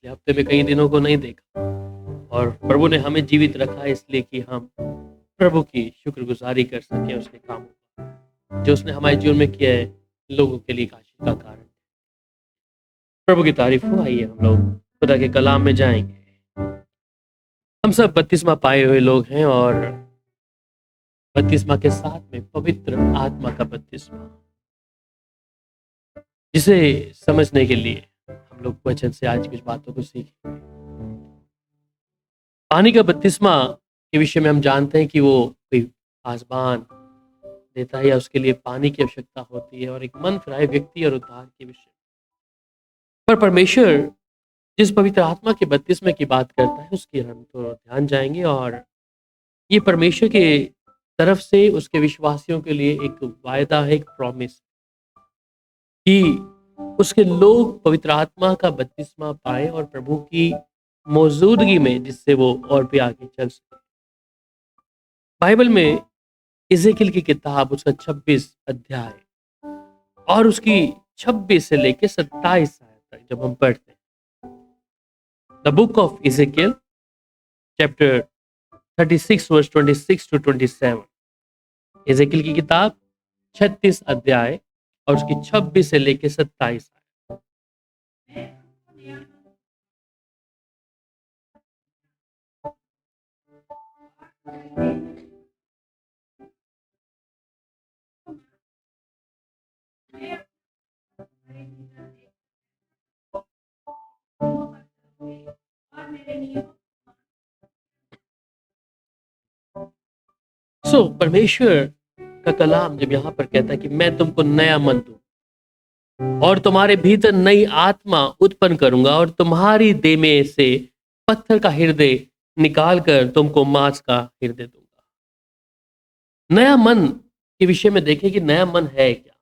पिछले हफ्ते में कई दिनों को नहीं देखा और प्रभु ने हमें जीवित रखा है इसलिए कि हम प्रभु की शुक्रगुजारी कर सकें उसके कामों का, जो उसने हमारे जीवन में किया है, लोगों के लिए एक आशीष का कारण। प्रभु की तारीफ हो। आइए हम लोग खुदा के कलाम में जाएंगे। हम सब बपतिस्मा पाए हुए लोग हैं और बपतिस्मा के साथ में पवित्र आत्मा का बपतिस्मा, जिसे समझने के लिए हम लोग वचन से आज कुछ बातों को सीखें। पानी का बपतिस्मा के विषय में हम जानते हैं कि वो कोई आसमान देता है या उसके लिए पानी की आवश्यकता होती है और एक मन फिराए व्यक्ति और उद्धार के विषय। पर परमेश्वर जिस पवित्र आत्मा के बपतिस्मे की बात करता है उसकी हम थोड़ा ध्यान जाएंगे और ये परमेश्वर के तरफ से उसके विश्वासियों के लिए एक वायदा है, एक प्रॉमिस कि उसके लोग पवित्र आत्मा का बपतिस्मा पाए और प्रभु की मौजूदगी में, जिससे वो और भी आगे चल सके। बाइबल में इज़ेकियेल की किताब उसका 26 अध्याय और उसकी 26 से लेके 27 आयत तक जब हम पढ़ते हैं, the book of Ezekiel chapter 36 verse 26 to 27, Ezekiel की किताब 36 अध्याय और उसकी 26 से लेके 27 आयत। परमेश्वर का कलाम जब यहाँ पर कहता है कि मैं तुमको नया मन दूं और तुम्हारे भीतर नई आत्मा उत्पन्न करूंगा और तुम्हारी देह में से पत्थर का हृदय निकाल कर तुमको मांस का हृदय दूंगा। नया मन के विषय में देखें कि नया मन है क्या।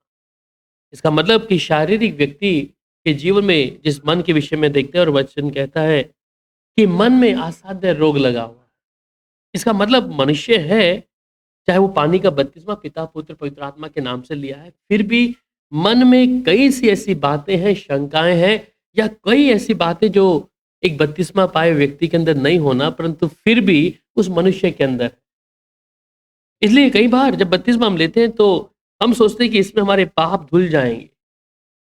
इसका मतलब कि शारीरिक व्यक्ति के जीवन में जिस मन के विषय में देखते हैं, और वचन कहता है कि मन में असाध्य रोग लगा हुआ है। इसका मतलब मनुष्य है, चाहे वो पानी का बपतिस्मा पिता पुत्र पवित्र आत्मा के नाम से लिया है, फिर भी मन में कई सी ऐसी बातें हैं, शंकाएं हैं या कई ऐसी बातें जो एक बपतिस्मा पाए व्यक्ति के अंदर नहीं होना, परंतु फिर भी उस मनुष्य के अंदर। इसलिए कई बार जब बपतिस्मा हम लेते हैं तो हम सोचते हैं कि इसमें हमारे पाप धुल जाएंगे,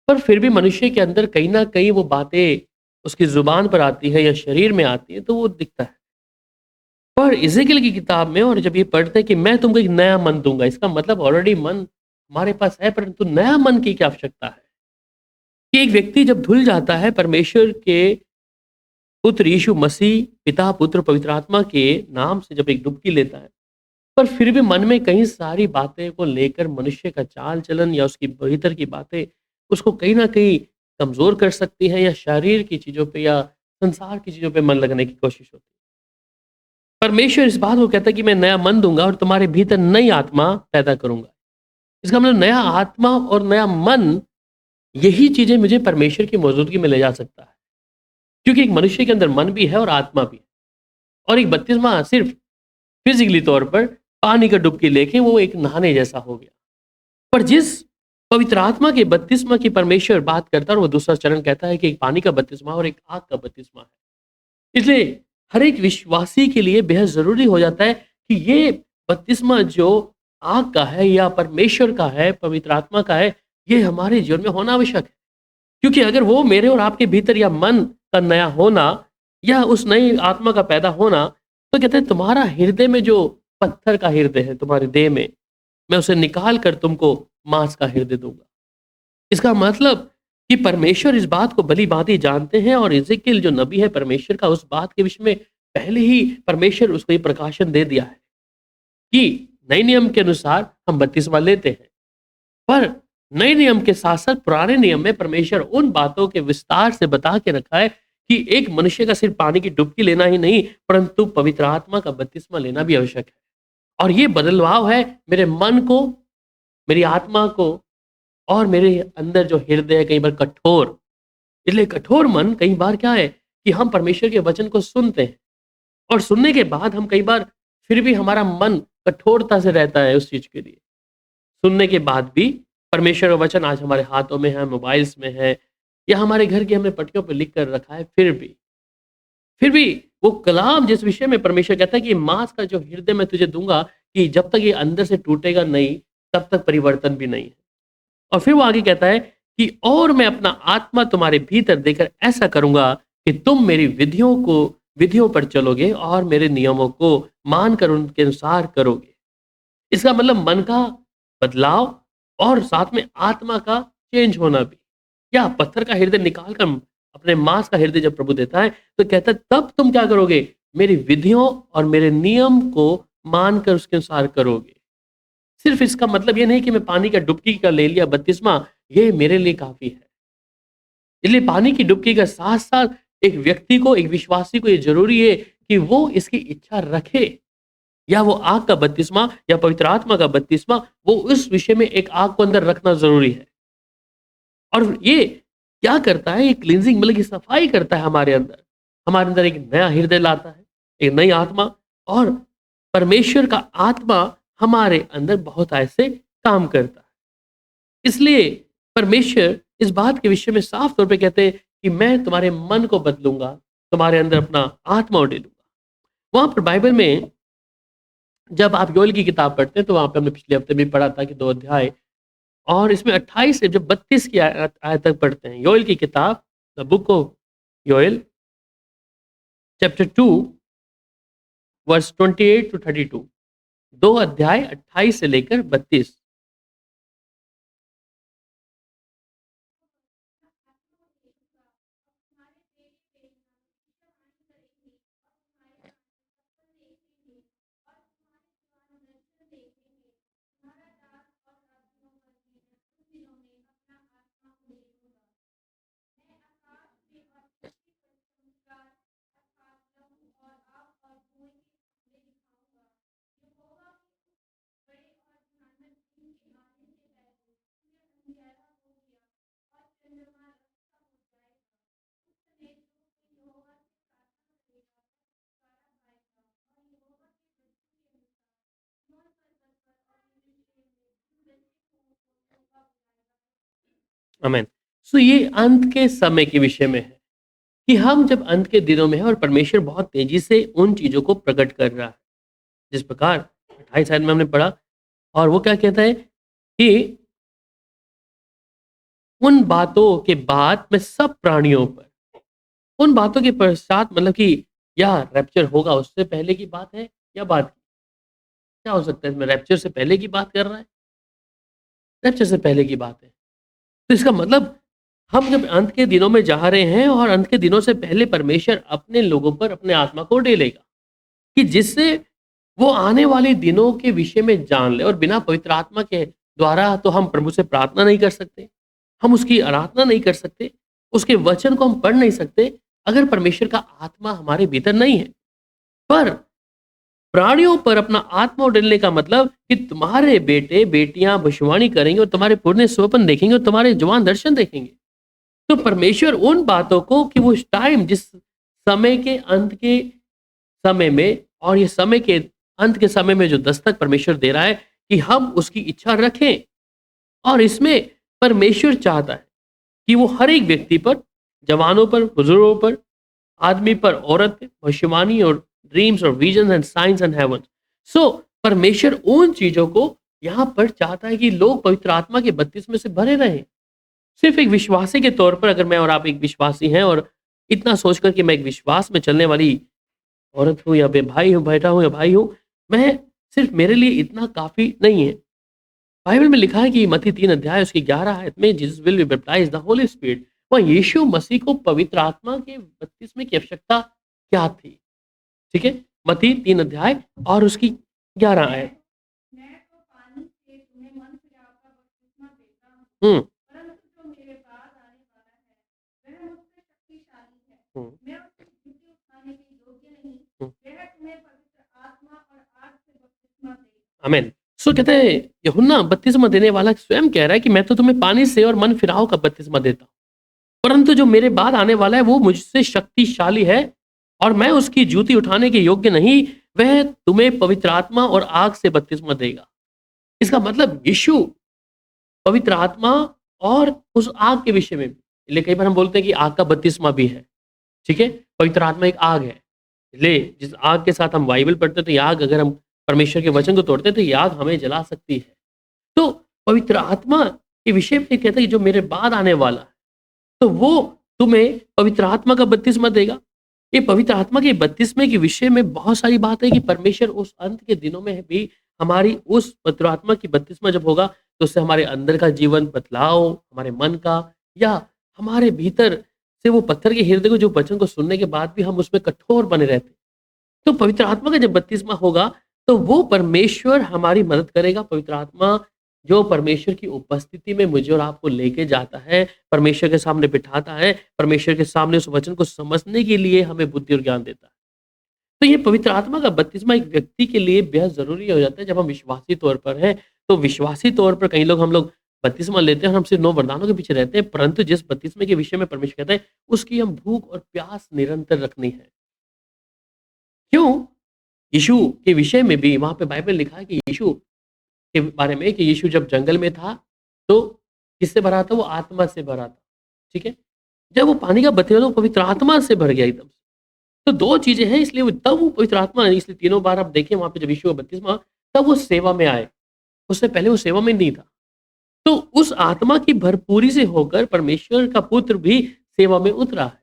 पर फिर भी मनुष्य के अंदर कहीं ना कहीं वो बातें उसकी जुबान पर आती है या शरीर में आती है तो वो दिखता है। पर इज़ेकियेल की किताब में और जब ये पढ़ते हैं कि मैं तुमको एक नया मन दूंगा, इसका मतलब ऑलरेडी मन हमारे पास है, परंतु नया मन की क्या आवश्यकता है। कि एक व्यक्ति जब धुल जाता है परमेश्वर के पुत्र यीशु मसीह पिता पुत्र पवित्र आत्मा के नाम से जब एक डुबकी लेता है, पर फिर भी मन में कई सारी बातें को लेकर मनुष्य का चाल चलन या उसकी भीतर की बातें उसको कहीं ना कहीं कमजोर कर सकती है, या शरीर की चीजों पे या संसार की चीजों पे मन लगने की कोशिश होती है। परमेश्वर इस बात को कहता है कि मैं नया मन दूंगा और तुम्हारे भीतर नई आत्मा पैदा करूंगा। इसका मतलब नया आत्मा और नया मन, यही चीजें मुझे परमेश्वर की मौजूदगी में ले जा सकता है, क्योंकि एक मनुष्य के अंदर मन भी है और आत्मा भी है। और एक बपतिस्मा सिर्फ फिजिकली तौर पर पानी का डुबकी लेके वो एक नहाने जैसा हो गया, पर जिस पवित्र आत्मा के बपतिस्मा की परमेश्वर बात करता है और वो दूसरा चरण कहता है कि एक पानी का बपतिस्मा और एक आग का बपतिस्मा है। इसलिए हर एक विश्वासी के लिए बेहद जरूरी हो जाता है कि ये बपतिस्मा जो आग का है या परमेश्वर का है, पवित्र आत्मा का है, ये हमारे जीवन में होना आवश्यक है। क्योंकि अगर वो मेरे और आपके भीतर या मन का नया होना या उस नई आत्मा का पैदा होना, तो कहते हैं तुम्हारा हृदय में जो पत्थर का हृदय है तुम्हारे देह में, मैं उसे निकाल कर तुमको मांस का हृदय दूंगा। इसका मतलब कि परमेश्वर इस बात को भली भांति जानते हैं और इज़ेकियेल जो नबी है परमेश्वर का, उस बात के विषय में पहले ही परमेश्वर उसको ये प्रकाशन दे दिया है कि नए नियम के अनुसार हम बपतिस्मा लेते हैं, पर नए नियम के साथ साथ पुराने नियम में परमेश्वर उन बातों के विस्तार से बता के रखा है कि एक मनुष्य का सिर्फ पानी की डुबकी लेना ही नहीं, परंतु पवित्र आत्मा का बपतिस्मा लेना भी आवश्यक है। और ये बदलाव है मेरे मन को, मेरी आत्मा को और मेरे अंदर जो हृदय है कई बार कठोर। इसलिए कठोर मन कई बार क्या है कि हम परमेश्वर के वचन को सुनते हैं और सुनने के बाद हम कई बार फिर भी हमारा मन कठोरता से रहता है उस चीज के लिए। सुनने के बाद भी परमेश्वर का वचन आज हमारे हाथों में है, मोबाइल्स में है या हमारे घर की हमने पट्टियों पर लिख कर रखा है, फिर भी फिर भी वो कलाम जिस विषय में परमेश्वर कहता है कि मांस का जो हृदय मैं तुझे दूँगा, कि जब तक ये अंदर से टूटेगा नहीं, तब तक परिवर्तन भी नहीं है। और फिर वो आगे कहता है कि और मैं अपना आत्मा तुम्हारे भीतर देकर ऐसा करूँगा कि तुम मेरी विधियों पर चलोगे और मेरे नियमों को मानकर उनके अनुसार करोगे। इसका मतलब मन का बदलाव और साथ में आत्मा का चेंज होना भी। या पत्थर का हृदय निकाल कर अपने मांस का हृदय जब प्रभु देता है, तो कहता है तब तुम क्या करोगे? मेरी विधियों और मेरे नियम को मानकर उसके अनुसार करोगे। सिर्फ इसका मतलब ये नहीं कि मैं पानी का डुबकी का ले लिया बपतिस्मा, ये मेरे लिए काफ़ी है। इसलिए पानी की डुबकी के साथ-साथ एक व्यक्ति को, एक विश्वासी को ये ज़रूरी है कि वो इसकी इच्छा रखे, या वो आग का बपतिस्मा या पवित्र आत्मा का बपतिस्मा, वो उस विषय में एक आग को अंदर रखना ज़रूरी है। और ये क्या करता है? ये क्लींजिंग मतलब कि सफाई करता है हमारे अंदर। हमारे अंदर एक नया हृदय लाता है, एक नई आत्मा, और परमेश्वर का आत्मा हमारे अंदर बहुत ऐसे काम करता है। इसलिए परमेश्वर इस बात के विषय में साफ तौर पे कहते हैं कि मैं तुम्हारे मन को बदलूँगा, तुम्हारे अंदर अपना आत्मा डालूँगा। वहाँ पर बाइबल में जब आप योएल की किताब पढ़ते हैं, तो वहाँ पे हमने पिछले हफ्ते भी पढ़ा था कि 2 अध्याय, और इसमें 28 से जब 32 की आयत तक पढ़ते हैं, योएल की किताब, द बुक ऑफ योएल चैप्टर 2 वर्स 28 टू 32, 2 अध्याय 28 से लेकर 32। आमीन। सो ये अंत के समय के विषय में है कि हम जब अंत के दिनों में हैं और परमेश्वर बहुत तेजी से उन चीज़ों को प्रकट कर रहा है। जिस प्रकार 28 आयत में हमने पढ़ा, और वो क्या कहता है कि उन बातों के बाद मैं सब प्राणियों पर, उन बातों के पश्चात मतलब कि या रैप्चर होगा उससे पहले की बात है या बाद की? क्या हो सकता है इसमें? रैप्चर से पहले की बात कर रहा है? रैप्चर से पहले की बात है। तो इसका मतलब हम जब अंत के दिनों में जा रहे हैं, और अंत के दिनों से पहले परमेश्वर अपने लोगों पर अपने आत्मा को डेलेगा, कि जिससे वो आने वाले दिनों के विषय में जान ले। और बिना पवित्र आत्मा के द्वारा तो हम प्रभु से प्रार्थना नहीं कर सकते, हम उसकी आराधना नहीं कर सकते, उसके वचन को हम पढ़ नहीं सकते, अगर परमेश्वर का आत्मा हमारे भीतर नहीं है। पर प्राणियों पर अपना आत्मा उड़ेलने का मतलब कि तुम्हारे बेटे बेटियां भविष्यवाणी करेंगे, और तुम्हारे पुरने स्वप्न देखेंगे, और तुम्हारे जवान दर्शन देखेंगे। तो परमेश्वर उन बातों को कि वो टाइम जिस समय के अंत के समय में, और ये समय के अंत के समय में जो दस्तक परमेश्वर दे रहा है, कि हम उसकी इच्छा रखें। और इसमें परमेश्वर चाहता है कि वो हर एक व्यक्ति पर, जवानों पर, बुजुर्गों पर, आदमी पर, औरत पे भविष्यवाणी और ड्रीम्स और vision and science and heaven. So परमेश्वर उन चीजों को यहाँ पर चाहता है कि लोग पवित्र आत्मा के बत्तीस से भरे रहें। सिर्फ एक विश्वासी के तौर पर, अगर मैं और आप एक विश्वासी हैं, और इतना सोचकर कि मैं एक विश्वास में चलने वाली औरत हूँ या भाई हूँ, बेटा हूँ या भाई हूँ, मैं सिर्फ मेरे लिए इतना काफ़ी नहीं है। बाइबल में लिखा है कि मत्ती 3 अध्याय उसकी 11 आयत में Jesus will be baptised the holy spirit. वहाँ यीशु मसीह को पवित्र आत्मा के बपतिस्मे की आवश्यकता क्या थी? ठीक है? मत्ती 3 अध्याय और उसकी 11 आयत। हुँ। हुँ। हुँ। आमीन। सो कहते हैं यूहन्ना बपतिस्मा देने वाला स्वयं कह रहा है कि मैं तो तुम्हें पानी से और मन फिराव का बपतिस्मा देता हूँ, परंतु जो मेरे बाद आने वाला है वो मुझसे शक्तिशाली है, और मैं उसकी जूती उठाने के योग्य नहीं, वह तुम्हें पवित्र आत्मा और आग से बपतिस्मा देगा। इसका मतलब यीशु पवित्र आत्मा और उस आग के विषय में भी, इसलिए कई बार हम बोलते हैं कि आग का बपतिस्मा भी है। ठीक है? पवित्र आत्मा एक आग है। इसलिए जिस आग के साथ हम बाइबल पढ़ते हैं तो ये आग, अगर हम परमेश्वर के वचन को तोड़ते हैं तो ये आग हमें जला सकती है। तो पवित्र आत्मा के विषय में कहता है कि जो मेरे बाद आने वाला है, तो वो तुम्हें पवित्र आत्मा का बपतिस्मा देगा। ये पवित्र आत्मा के बपतिस्मे के विषय में बहुत सारी बात है कि परमेश्वर उस अंत के दिनों में भी हमारी उस पवित्र आत्मा की बपतिस्मा जब होगा तो उससे हमारे अंदर का जीवन बदलाव, हमारे मन का, या हमारे भीतर से वो पत्थर के हृदय को, जो वचन को सुनने के बाद भी हम उसमें कठोर बने रहते हैं। तो पवित्र आत्मा का जब बपतिस्मा होगा तो वो परमेश्वर हमारी मदद करेगा। पवित्र आत्मा जो परमेश्वर की उपस्थिति में मुझे और आपको लेके जाता है, परमेश्वर के सामने बिठाता है, परमेश्वर के सामने उस वचन को समझने के लिए हमें बुद्धि और ज्ञान देता है। तो ये पवित्र आत्मा का बपतिस्मा एक व्यक्ति के लिए बेहद ज़रूरी हो जाता है जब हम विश्वासी तौर पर हैं। तो विश्वासी तौर पर कई लोग, हम लोग बपतिस्मा लेते हैं और हम सिर्फ 9 वरदानों के पीछे रहते हैं, परंतु जिस बपतिस्मे के विषय में परमेश्वर कहता है, उसकी हम भूख और प्यास निरंतर रखनी है। क्यों? यीशु के विषय में भी वहाँ पे बाइबल लिखा है कि यीशु के बारे में, कि यीशु जब जंगल में था, तो किससे भरा था? वो आत्मा से भरा था। ठीक है? जब वो पानी का बपतिस्मा, तो पवित्र आत्मा से भर गया एकदम से। तो 2 चीज़ें हैं, इसलिए वो तब वो पवित्र आत्मा है, इसलिए तीनों बार आप देखें वहाँ पे जब यीशु का बपतिस्मा, तब वो सेवा में आए। उससे पहले वो सेवा में नहीं था। तो उस आत्मा की भरपूरी से होकर परमेश्वर का पुत्र भी सेवा में उतरा है।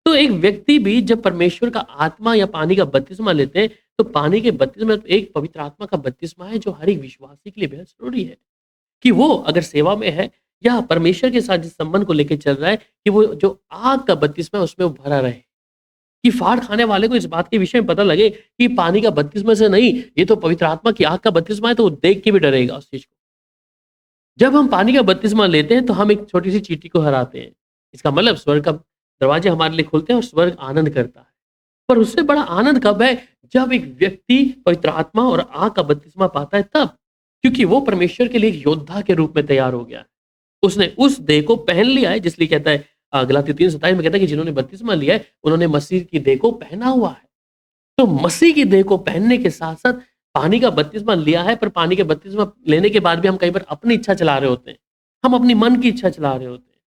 तो एक व्यक्ति भी जब परमेश्वर का आत्मा या पानी का बपतिस्मा लेते हैं, तो पानी के बपतिस्मा तो एक पवित्र आत्मा का बपतिस्मा है, जो हर एक विश्वासी के लिए बेहद ज़रूरी है। कि वो अगर सेवा में है या परमेश्वर के साथ जिस संबंध को लेके चल रहा है, कि वो जो आग का बपतिस्मा है उसमें वो भरा रहे। कि फाड़ खाने वाले को इस बात के विषय में पता लगे कि पानी का बपतिस्मा से नहीं, ये तो पवित्र आत्मा की आग का बपतिस्मा है, तो वो देख के भी डरेगा उस चीज़ को। जब हम पानी का बपतिस्मा लेते हैं तो हम एक छोटी-सी चींटी को हराते हैं। इसका मतलब स्वर्ग का दरवाजे हमारे लिए खुलते हैं और स्वर्ग आनंद करता है। पर उससे बड़ा आनंद कब है? जब एक व्यक्ति पवित्र आत्मा और आग का बपतिस्मा पाता है तब। क्योंकि वो परमेश्वर के लिए एक योद्धा के रूप में तैयार हो गया है। उसने उस देह को पहन लिया है, जिसलिए कहता है गलाती 3:27 में कहता है कि जिन्होंने बपतिस्मा लिया है, उन्होंने मसीह की देह को पहना हुआ है। तो मसीह की देह को पहनने के साथ-साथ पानी का बपतिस्मा लिया है, पर पानी के बपतिस्मा लेने के बाद भी हम कई बार अपनी इच्छा चला रहे होते हैं। हम अपनी मन की इच्छा चला रहे होते हैं।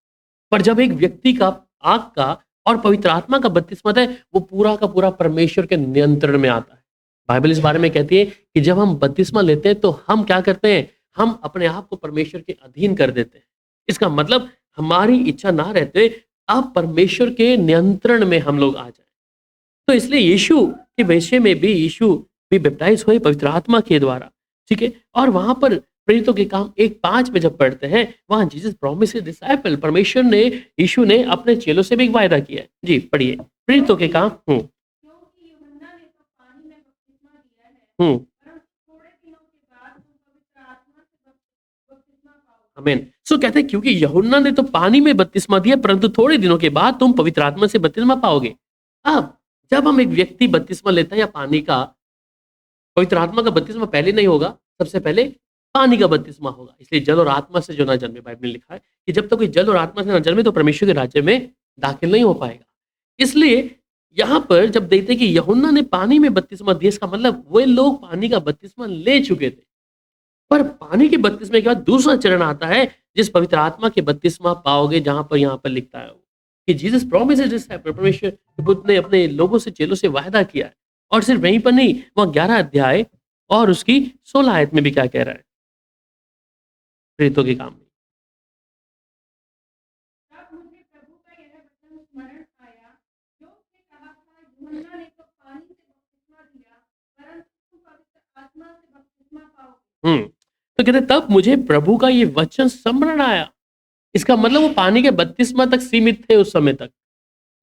पर जब एक व्यक्ति का आग का और पवित्र आत्मा का बपतिस्मा है, वो पूरा का पूरा परमेश्वर के नियंत्रण में आता है। बाइबल इस बारे में कहती है कि जब हम बपतिस्मा लेते हैं तो हम क्या करते हैं? हम अपने आप को परमेश्वर के अधीन कर देते हैं। इसका मतलब हमारी इच्छा ना रहते, अब परमेश्वर के नियंत्रण में हम लोग आ जाएँ। तो इसलिए यीशु के विषय में भी, यीशु भी बैप्टाइज़ हुए पवित्र आत्मा के द्वारा, ठीक है? और वहाँ पर प्रेरितों के काम 1:5 में जब पढ़ते हैं, वहाँ जीसस प्रॉमिस हिज डिसाइपल, परमेश्वर ने, यीशु ने अपने चेलों से भी एक वायदा किया है। जी, पढ़िए। प्रेरितों के काम क्योंकि यूहन्ना ने तो पानी में बपतिस्मा दिया है, हुँ, परंतु थोड़े दिनों के बाद तुम पवित्र आत्मा से बपतिस्मा पाओगे। आमीन। सो कहते हैं क्योंकि यूहन्ना ने तो पानी में बपतिस्मा दिया, परंतु थोड़े दिनों के बाद तुम पवित्र आत्मा से बपतिस्मा पाओगे। अब जब हम एक व्यक्ति बपतिस्मा लेता है या पानी का, पवित्र आत्मा का बपतिस्मा पहले नहीं होगा, सबसे पहले पानी का बपतिस्मा होगा। इसलिए जल और आत्मा से जो ना जन्मे, बाइबल में लिखा है कि जब तक कोई जल और आत्मा से ना जन्मे तो परमेश्वर के राज्य में दाखिल नहीं हो पाएगा। इसलिए यहाँ पर जब देखते हैं कि यूहन्ना ने पानी में बपतिस्मा दिया, इसका मतलब वे लोग पानी का बपतिस्मा ले चुके थे। पर पानी के बपतिस्मे के बाद दूसरा चरण आता है, जिस पवित्र आत्मा के बपतिस्मा पाओगे, जहाँ पर यहाँ पर लिखता है कि जीसस प्रॉमिसेस डिसाइपल, परमेश्वर के पुत्र ने अपने लोगों से, चेलों से वायदा किया है। और सिर्फ वहीं पर नहीं, वहाँ 11 अध्याय और उसकी 16 आयत में भी क्या कह रहा है? प्रेरितों के काम में। तब मुझे प्रभु का यह वचन स्मरण आया, जो उसने कहा था, यूहन्ना ने तो पानी से बपतिस्मा दिया, परंतु तुम पवित्र आत्मा से बपतिस्मा पाओगे। तो कहते हैं, तब मुझे प्रभु का ये वचन स्मरण आया। इसका मतलब वो पानी के बपतिस्मा तक सीमित थे उस समय तक।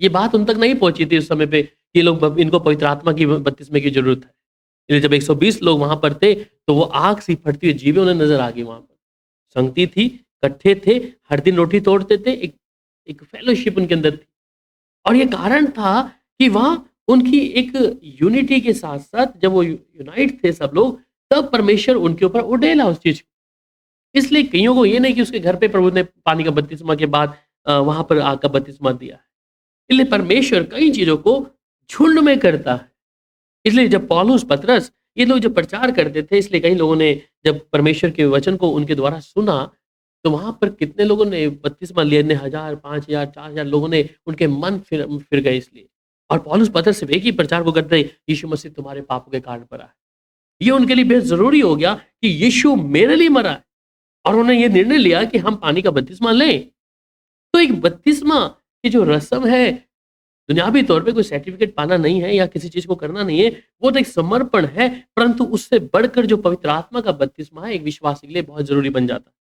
ये बात उन तक नहीं पहुँची थी उस समय पे कि इनको पवित्र आत्मा की बपतिस्मे की ज़रूरत है। इसलिए जब 120 लोग वहाँ पर थे, तो वो आग सी फटती हुई जीवें उन्हें नज़र आ गई वहाँ पर। संगति थी, इकट्ठे थे, हर दिन रोटी तोड़ते थे, एक एक फेलोशिप उनके अंदर थी। और ये कारण था कि वहाँ उनकी एक यूनिटी के साथ-साथ जब वो यूनाइट थे सब लोग, तब परमेश्वर उनके ऊपर उड़ेला उस चीज़ को। इसलिए कइयों को ये नहीं कि उसके घर पे प्रभु ने पानी का बपतिस्मा के बाद वहाँ पर आग का बपतिस्मा दिया है। इसलिए परमेश्वर कई चीज़ों को झुंड में करता है। इसलिए जब पौलुस, पतरस, ये लोग जब प्रचार करते थे, इसलिए कई लोगों ने जब परमेश्वर के वचन को उनके द्वारा सुना, तो वहाँ पर कितने लोगों ने बपतिस्मा लिया, इतने 1000, 5000, 4000 लोगों ने, उनके मन फिर गए इसलिए। और पौलुस पत्र सिर्फ एक ही प्रचार वो करते हैं, यीशु मसीह तुम्हारे पापों के कारण मरा है। ये उनके लिए बेहद ज़रूरी हो गया कि यीशु मेरे लिए मरा है और उन्होंने ये निर्णय लिया कि हम पानी का बपतिस्मा लें। तो एक बपतिस्मा की जो रस्म है, दुनियावी तौर पे कोई सर्टिफिकेट पाना नहीं है या किसी चीज़ को करना नहीं है, वो तो एक समर्पण है, परंतु उससे बढ़कर जो पवित्र आत्मा का बपतिस्मा है, एक विश्वासी के लिए बहुत ज़रूरी बन जाता है।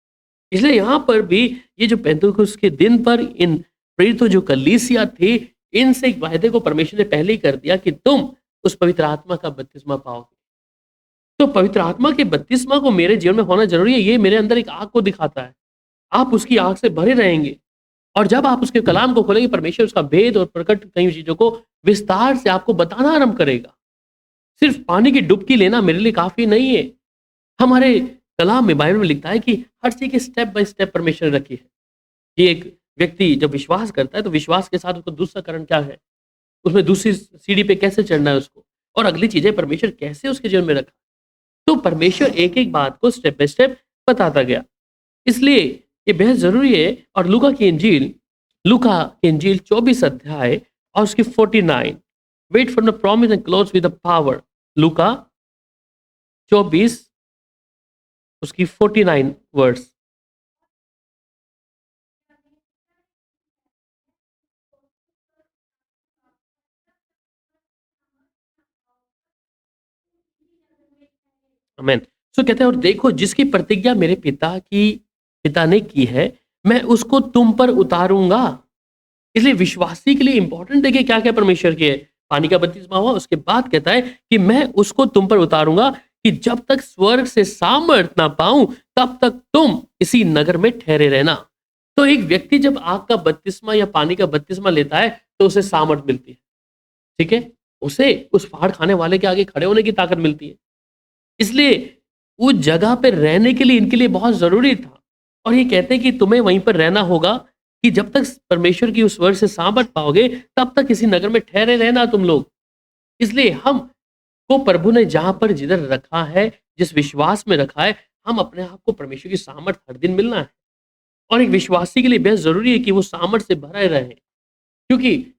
इसलिए यहाँ पर भी ये जो पेंतुकुस्त के दिन पर इन प्रेरितों जो कलीसिया थी, इनसे एक वायदे को परमेश्वर ने पहले ही कर दिया कि तुम उस पवित्र आत्मा का बपतिस्मा पाओगे। तो पवित्र आत्मा के बपतिस्मा को मेरे जीवन में होना ज़रूरी है, ये मेरे अंदर एक आग को दिखाता है। आप उसकी आग से भरे रहेंगे और जब आप उसके कलाम को खोलेंगे, परमेश्वर उसका भेद और प्रकट कई चीज़ों को विस्तार से आपको बताना आरंभ करेगा। सिर्फ पानी की डुबकी लेना मेरे लिए काफ़ी नहीं है। हमारे कलाम में, बाइबल में लिखता है कि हर चीज़ की स्टेप बाय स्टेप परमेश्वर ने रखी है। कि एक व्यक्ति जब विश्वास करता है, तो विश्वास के साथ उसको दूसरा करण क्या है? उसमें दूसरी सीढ़ी पे कैसे चढ़ना है उसको? और अगली चीज़ें परमेश्वर कैसे उसके जीवन में रखा? तो परमेश्वर एक-एक बात को स्टेप बाय स्टेप बताता गया। इसलिए ये बेहद ज़रूरी है। और लूका की इंजील 24 अध्याय और उसकी 49, wait for the promise and close with the power. लूका 24 उसकी 49 वर्ड्स। आमीन। सो कहते हैं, और देखो जिसकी प्रतिज्ञा मेरे पिता ने की है, मैं उसको तुम पर उतारूंगा। इसलिए विश्वासी के लिए इंपॉर्टेंट देखिए क्या-क्या परमेश्वर की है। पानी का बपतिस्मा हुआ, उसके बाद कहता है कि मैं उसको तुम पर उतारूंगा कि जब तक स्वर्ग से सामर्थ ना पाऊं, तब तक तुम इसी नगर में ठहरे रहना। तो एक व्यक्ति जब आग का बपतिस्मा या पानी का बपतिस्मा लेता है, तो उसे सामर्थ मिलती है। ठीक है? उसे उस फाड़ खाने वाले के आगे खड़े होने की ताकत मिलती है। इसलिए उस जगह पे रहने के लिए इनके लिए बहुत ज़रूरी था। और ये कहते हैं कि तुम्हें वहीं पर रहना होगा कि जब तक परमेश्वर की उस वर्ड से सामर्थ पाओगे, तब तक किसी नगर में ठहरे रहना तुम लोग। इसलिए हम को प्रभु ने जहाँ पर जिधर रखा है, जिस विश्वास में रखा है, हम अपने आप को परमेश्वर की सामर्थ हर दिन मिलना है। और एक विश्वासी के लिए बेहद ज़रूरी है कि वो सामर्थ से भरा रहे। क्योंकि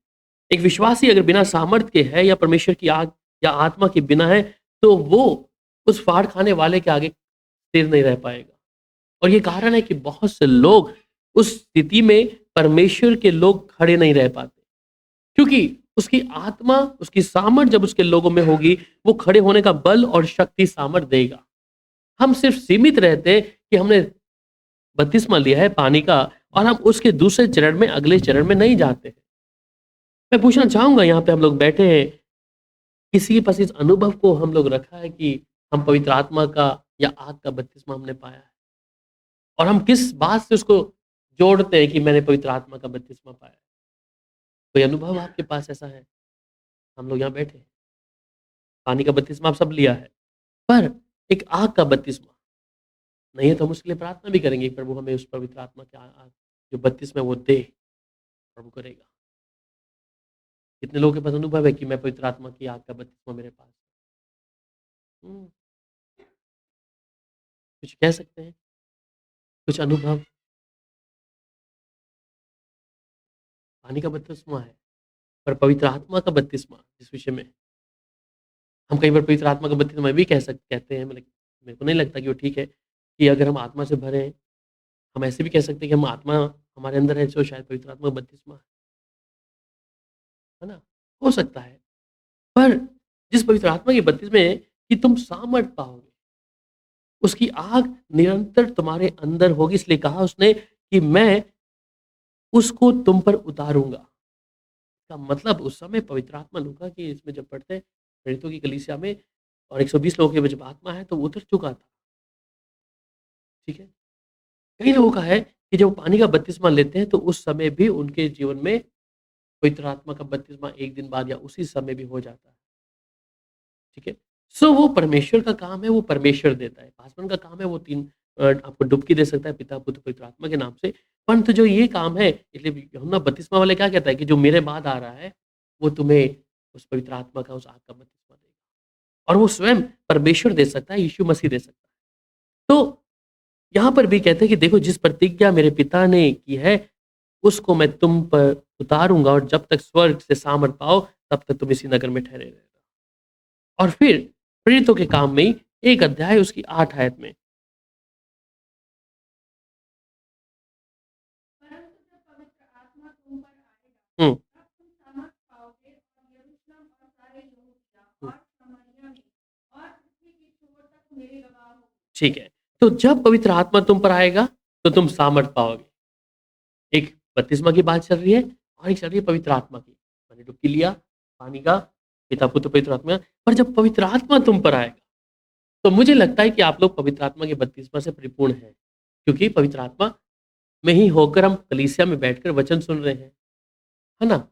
एक विश्वासी अगर बिना सामर्थ के है या परमेश्वर की आग या आत्मा के बिना है, तो वो उस फाड़ खाने वाले के आगे स्थिर नहीं रह पाएगा। और ये कारण है कि बहुत से लोग उस स्थिति में परमेश्वर के लोग खड़े नहीं रह पाते, क्योंकि उसकी आत्मा, उसकी सामर्थ जब उसके लोगों में होगी, वो खड़े होने का बल और शक्ति सामर्थ देगा। हम सिर्फ सीमित रहते कि हमने बपतिस्मा लिया है पानी का और हम उसके दूसरे चरण में, अगले चरण में नहीं जाते। मैं पूछना चाहूंगा, यहाँ पे हम लोग बैठे हैं, किसी के पास इस अनुभव को हम लोग रखा है कि हम पवित्र आत्मा का या आग का बपतिस्मा हमने पाया है? और हम किस बात से उसको जोड़ते हैं कि मैंने पवित्र आत्मा का बपतिस्मा पाया है? कोई अनुभव आपके पास ऐसा है? हम लोग यहाँ बैठे हैं, पानी का बपतिस्मा आप सब लिया है, पर एक आग का बपतिस्मा नहीं है, तो हम उसके लिए प्रार्थना भी करेंगे कि प्रभु हमें उस पवित्र आत्मा के जो बपतिस्मा है वो दे। प्रभु करेगा। कितने लोगों के पास अनुभव है कि मैं पवित्र आत्मा की आग का बपतिस्मा मेरे पास है? कुछ कह सकते हैं? कुछ अनुभव? पानी का बपतिस्मा है, पर पवित्र आत्मा का बपतिस्मा जिस विषय में हम कई बार पवित्र आत्मा का बपतिस्मा भी कहते हैं, मतलब मेरे को नहीं लगता कि वो ठीक है कि अगर हम आत्मा से भरे हैं, हम ऐसे भी कह सकते हैं कि हम आत्मा हमारे अंदर है, जो शायद पवित्र आत्मा का बपतिस्मा है ना? हो सकता है। पर जिस पवित्र आत्मा के बपतिस्मे में कि तुम सामर्थ पाओगे, उसकी आग निरंतर तुम्हारे अंदर होगी। इसलिए कहा उसने कि मैं उसको तुम पर उतारूँगा। का मतलब उस समय पवित्र आत्मा, लूका की इसमें जब पढ़ते हैं, प्रेरितों की कलीसिया में, और 120 लोगों के जब आत्मा है तो वो उतर चुका था। ठीक है? कई लोगों का है कि जब वो पानी का बपतिस्मा लेते हैं, तो उस समय भी उनके जीवन में पवित्र आत्मा का बपतिस्मा 1 दिन बाद या उसी समय भी हो जाता है। ठीक है? सो वो परमेश्वर का काम है, वो परमेश्वर देता है। पासवान का काम है, वो 3 आपको डुबकी दे सकता है, पिता, पुत्र, पवित्र आत्मा के नाम से। परंतु जो ये काम है, इसलिए यूहन्ना बपतिस्मा वाले क्या कहता है कि जो मेरे बाद आ रहा है, वो तुम्हें उस पवित्र आत्मा का, उस आग का बपतिस्मा देगा। और वो स्वयं परमेश्वर दे सकता है, यीशु मसीह दे सकता है। तो यहाँ पर भी कहते हैं कि देखो जिस प्रतिज्ञा मेरे पिता ने की है, उसको मैं तुम पर उतारूँगा, और जब तक स्वर्ग से सामर्थ पाओ, तब तक तुम इसी नगर में ठहरे रहना। और फिर प्रेरितों के काम में ही एक अध्याय उसकी 8 आयत में, परंतु जब पवित्र आत्मा तुम पर आएगा, हम्म, तब तुम सामर्थ पाओगे और यरूशलेम और सारे यहूदिया और सामरिया में और पृथ्वी की छोर तक मेरे गवाह हो। ठीक है। तो जब पवित्र आत्मा तुम पर आएगा तो तुम सामर्थ पाओगे। एक बपतिस्मा की बात चल रही है और एक चल रही है पवित्र आत्मा की। मैंने डुबकी लिया पानी का, पिता पुत्र पवित्र आत्मा। पर जब पवित्र आत्मा तुम पर आएगा तो मुझे लगता है कि आप लोग पवित्र आत्मा के बपतिस्मा से परिपूर्ण हैं, क्योंकि पवित्र आत्मा में ही होकर हम कलीसिया में बैठकर वचन सुन रहे हैं, है ना?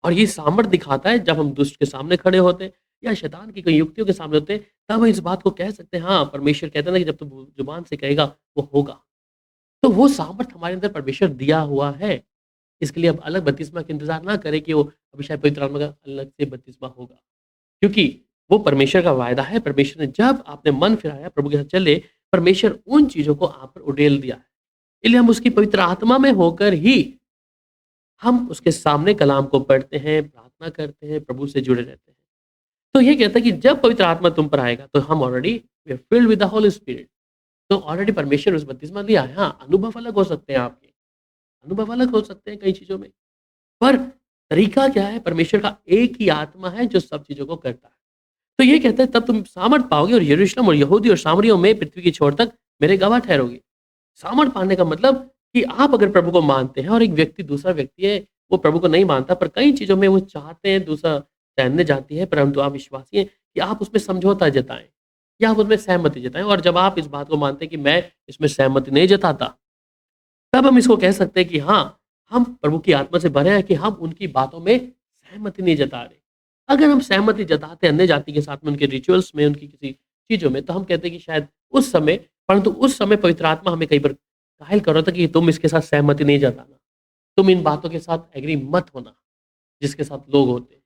और ये सामर्थ्य दिखाता है जब हम दुष्ट के सामने खड़े होते हैं या शैतान की कोई युक्तियों के सामने होते हैं, तब हम इस बात को कह सकते हैं, हाँ, परमेश्वर कहता है ना कि जब तू जुबान से कहेगा वो होगा। तो वो सामर्थ्य हमारे अंदर परमेश्वर दिया हुआ है। इसके लिए अब अलग बपतिस्मा का इंतज़ार ना करें कि वो अभी शायद पवित्र आत्मा का अलग से बपतिस्मा होगा। क्योंकि वो परमेश्वर का वायदा है, परमेश्वर ने जब आपने मन फिराया, प्रभु के साथ चले, परमेश्वर उन चीज़ों को आप पर उड़ेल दिया है। इसलिए हम उसकी पवित्र आत्मा में होकर ही हम उसके सामने कलाम को पढ़ते हैं, प्रार्थना करते हैं, प्रभु से जुड़े रहते हैं। तो ये कहता है कि जब पवित्र आत्मा तुम पर आएगा तो हम already we are filled with the holy spirit. तो ऑलरेडी परमेश्वर उस बपतिस्मा दिया है। हाँ, अनुभव अलग हो सकते हैं आपके, अनुभव अलग हो सकते हैं कई चीज़ों में। पर तरीका क्या है? परमेश्वर का एक ही आत्मा है जो सब चीज़ों को करता है। तो ये कहता है तब तुम सामर्थ पाओगे और यरूशलेम और यहूदी और सामरियों में पृथ्वी की छोर तक मेरे गवाह ठहरोगे। सामर्थ पाने का मतलब कि आप अगर प्रभु को मानते हैं और एक व्यक्ति दूसरा व्यक्ति है वो प्रभु को नहीं मानता, पर कई चीज़ों में वो चाहते हैं दूसरा तैरने जाती है, परंतु आप विश्वासी हैं कि आप उसमें समझौता जताएँ या आप उसमें सहमति जताएँ। और जब आप इस बात को मानते हैं कि मैं इसमें सहमति नहीं जताता, तब हम इसको कह सकते हैं कि हाँ, हम प्रभु की आत्मा से भरे हैं कि हम उनकी बातों में सहमति नहीं जता रहे। अगर हम सहमति जताते हैं अन्य जाति के साथ में, उनके रिचुअल्स में, उनकी किसी चीज़ों में, तो हम कहते हैं कि शायद उस समय, परंतु उस समय पवित्र आत्मा हमें कई बार कायल कर रहा था कि तुम इसके साथ सहमति नहीं जताना। तुम इन बातों के साथ एग्री मत होना, जिसके साथ लोग होते हैं।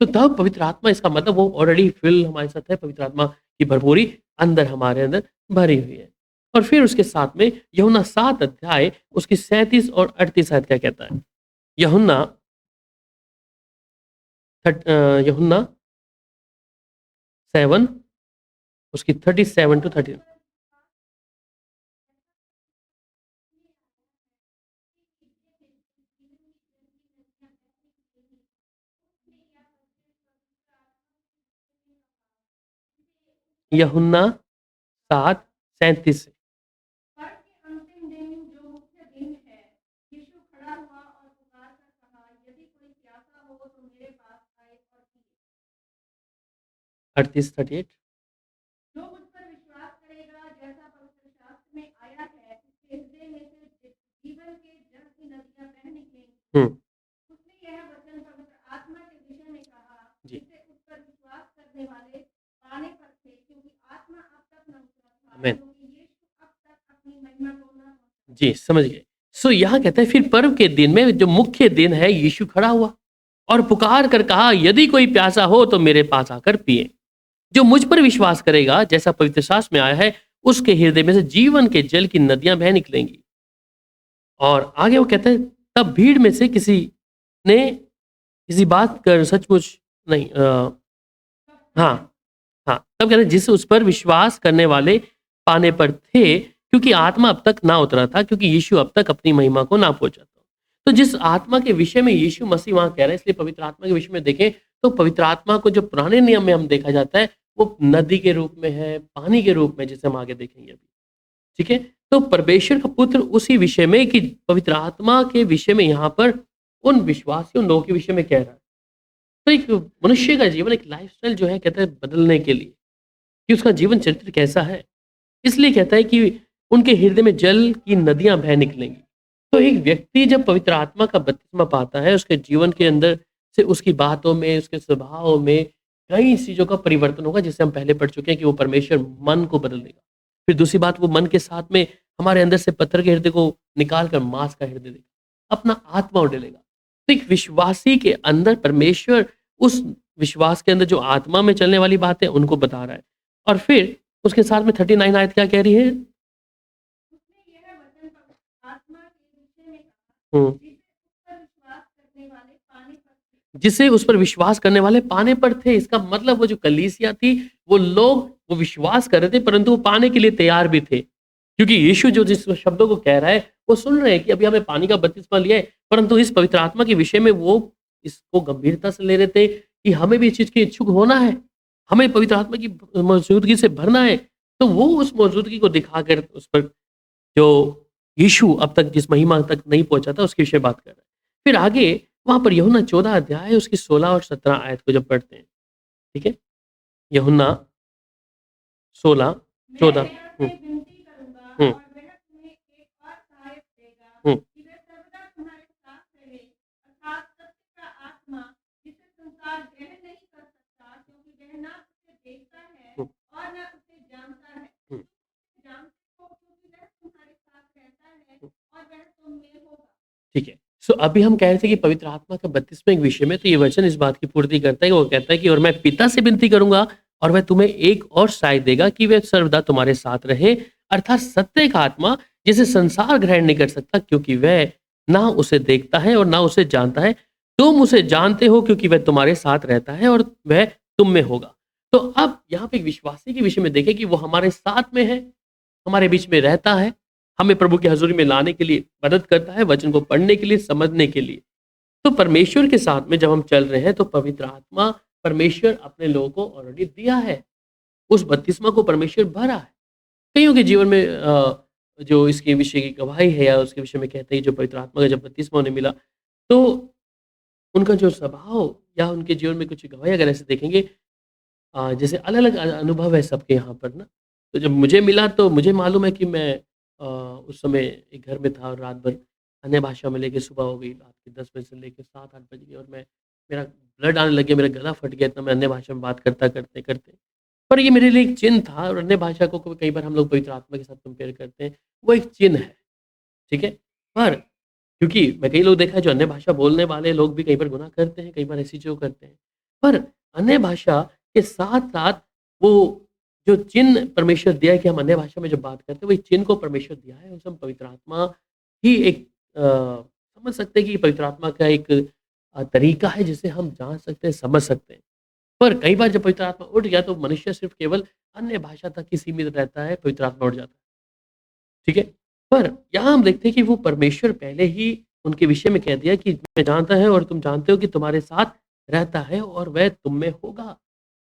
तो तब पवित्र आत्मा, इसका मतलब वो ऑलरेडी फिल हमारे साथ है, पवित्र आत्मा की भरपूरी अंदर हमारे अंदर भरी हुई है। और फिर उसके साथ में यूहन्ना 7 अध्याय उसकी 37 और 38 आयत क्या कहता है? यूहन्ना यूहन्ना 7 उसकी 37 टू 30। यूहन्ना 7:37 से। पर के अंतिम दिन जो मुख्य दिन है, यीशु खड़ा हुआ और पुकार कर कहा, यदि कोई प्यासा हो तो मेरे पास आए और पिए। 38 जो मुझ पर विश्वास करेगा, जैसा पवित्र शास्त्र में आया है, उसके हृदय में से जीवन के जल की नदियां बह निकलेंगी। हम्म, उसने यह वचन पवित्र आत्मा के विषय में कहा, जी, जिसे उस पर विश्वास करने वाले पाने पर थे, क्योंकि आत्मा अब तक न उतरा था, आमेन। क्योंकि यीशु अब तक अपनी महिमा को न पहुंचा। जी, समझ गए। सो यहाँ कहता है फिर पर्व के दिन में जो मुख्य दिन है, यीशु खड़ा हुआ और पुकार कर कहा, यदि कोई प्यासा हो तो मेरे पास आकर पिए। जो मुझ पर विश्वास करेगा, जैसा पवित्र शास्त्र में आया है, उसके हृदय में से जीवन के जल की नदियां बह निकलेंगी। और आगे वो कहते हैं तब भीड़ में से किसी ने किसी बात कर सचमुच नहीं, हाँ, हाँ, तब कहते हैं जिस उस पर विश्वास करने वाले पाने पर थे, क्योंकि आत्मा अब तक ना उतरा था, क्योंकि यीशु अब तक अपनी महिमा को ना पहुंचा था। तो जिस आत्मा के विषय में यीशु मसीह वहां कह रहे हैं, इसलिए पवित्र आत्मा के विषय में देखें तो पवित्र आत्मा को जो पुराने नियम में हम देखा जाता है, वो नदी के रूप में है, पानी के रूप में, जिसे हम आगे देखेंगे अभी। ठीक है? तो परमेश्वर का पुत्र उसी विषय में कि पवित्र आत्मा के विषय में यहाँ पर उन विश्वासियों लोगों के विषय में कह रहा है। तो एक मनुष्य का जीवन, एक लाइफस्टाइल जो है, कहते हैं बदलने के लिए कि उसका जीवन चरित्र कैसा है, इसलिए कहता है कि उनके हृदय में जल की नदियां बह निकलेंगी। तो एक व्यक्ति जब पवित्र आत्मा का बपतिस्मा पाता है, उसके जीवन के अंदर से, उसकी बातों में, उसके स्वभाव में कई चीज़ों का परिवर्तन होगा, जिसे हम पहले पढ़ चुके हैं कि वो परमेश्वर मन को बदल देगा। फिर दूसरी बात, वो मन के साथ में हमारे अंदर से पत्थर के हृदय को निकाल कर मांस का हृदय देगा, अपना आत्मा उड़ेलेगा। तो एक विश्वासी के अंदर परमेश्वर उस विश्वास के अंदर जो आत्मा में चलने वाली बात है उनको बता रहा है। और फिर उसके साथ में 39 आयत क्या कह रही है? उसने यह वचन पवित्र आत्मा के विषय में कहा, हम्म, जिसे उस पर विश्वास करने वाले पाने पर थे, जिसे उस पर विश्वास करने वाले पाने पर थे। इसका मतलब वो जो कलीसिया थी, वो लोग वो विश्वास कर रहे थे, परंतु वो पाने के लिए तैयार भी थे। क्योंकि यीशु जो जिस शब्दों को कह रहा है, वो सुन रहे हैं कि अभी हमें पानी का बपतिस्मा लिया है, परंतु इस पवित्र आत्मा के विषय में वो इसको गंभीरता से ले रहे थे कि हमें भी इस चीज़ के इच्छुक होना है। हमें पवित्र आत्मा की मौजूदगी से भरना है। तो वो उस मौजूदगी को दिखाकर उस पर जो यीशु अब तक जिस महिमा तक नहीं पहुँचा था, उसके विषय बात कर रहा है। फिर आगे वहाँ पर यूहन्ना 14 अध्याय उसकी 16 और 17 आयत को जब पढ़ते हैं, ठीक है? यूहन्ना 16, मैं 14। यहोवा से विनती करूँगा हुँ, और वह तुम्हें एक और सहायक देगा हुँ, कि वह सर्वदा तुम्हारे साथ रहे, अर्थात सत्य का आत्मा, जिसे संसार ग्रहण नहीं कर सकता, क्योंकि वह ना उसे देखता है हुँ, और ना उसे जानता है। हुँ, तुम उसे जानते हो क्योंकि वह तुम्हारे साथ रहता है हुँ। और वह तुम में होगा। ठीक है। सो अभी हम कह रहे थे कि पवित्र आत्मा का बपतिस्मा एक विषय में, तो ये वचन इस बात की पूर्ति करता है कि वो कहता है कि और मैं पिता से विनती करूँगा और वह तुम्हें एक और सहायक देगा कि वह सर्वदा तुम्हारे साथ रहे, अर्थात सत्य का आत्मा, जिसे संसार ग्रहण नहीं कर सकता, क्योंकि वह ना उसे देखता है और ना उसे जानता है। तुम उसे जानते हो क्योंकि वह तुम्हारे साथ रहता है और वह तुम में होगा। तो अब यहाँ पे एक विश्वासी के विषय में देखें कि वो हमारे साथ में है, हमारे बीच में रहता है, हमें प्रभु की हज़ूरी में लाने के लिए मदद करता है, वचन को पढ़ने के लिए, समझने के लिए। तो परमेश्वर के साथ में जब हम चल रहे हैं, तो पवित्र आत्मा परमेश्वर अपने लोगों को ऑलरेडी दिया है। उस बपतिस्मा को परमेश्वर भरा है। कईयों के जीवन में जो इसके विषय की गवाही है या उसके विषय में कहते हैं जो पवित्र आत्मा का जब बपतिस्मा उन्हें मिला, तो उनका जो स्वभाव या उनके जीवन में कुछ गवाही अगर ऐसे देखेंगे, जैसे अलग-अलग अनुभव है सबके यहाँ पर ना। तो जब मुझे मिला तो मुझे मालूम है कि मैं उस समय एक घर में था और रात भर अन्य भाषा में लेके सुबह हो गई, रात के 10 बजे से लेके 7-8 बज गए और मेरा ब्लड आने लग गया, मेरा गला फट गया, इतना मैं अन्य भाषा में बात करते-करते। पर ये मेरे लिए एक चिन्ह था और अन्य भाषा को कई बार हम लोग पवित्र आत्मा के साथ कंपेयर करते हैं, वो एक चिन्ह है, ठीक है? पर क्योंकि मैं कई लोग देखा है जो अन्य भाषा बोलने वाले लोग भी कई बार गुनाह करते हैं, कई बार ऐसी चीज़ें करते हैं। पर अन्य भाषा के साथ-साथ वो जो चिन्ह परमेश्वर दिया है कि हम अन्य भाषा में जब बात करते हैं, वही चिन्ह को परमेश्वर दिया है। उसे हम पवित्र आत्मा ही एक समझ सकते हैं कि पवित्र आत्मा का एक तरीका है जिसे हम जान सकते हैं, समझ सकते हैं। पर कई बार जब पवित्र आत्मा उठ गया तो मनुष्य सिर्फ़ केवल अन्य भाषा तक ही सीमित रहता है, पवित्र आत्मा उठ जाता है। ठीक है? पर यहाँ हम देखते हैं कि वो परमेश्वर पहले ही उनके विषय में कह दिया कि मैं जानता है और तुम जानते हो कि तुम्हारे साथ रहता है और वह तुम में होगा।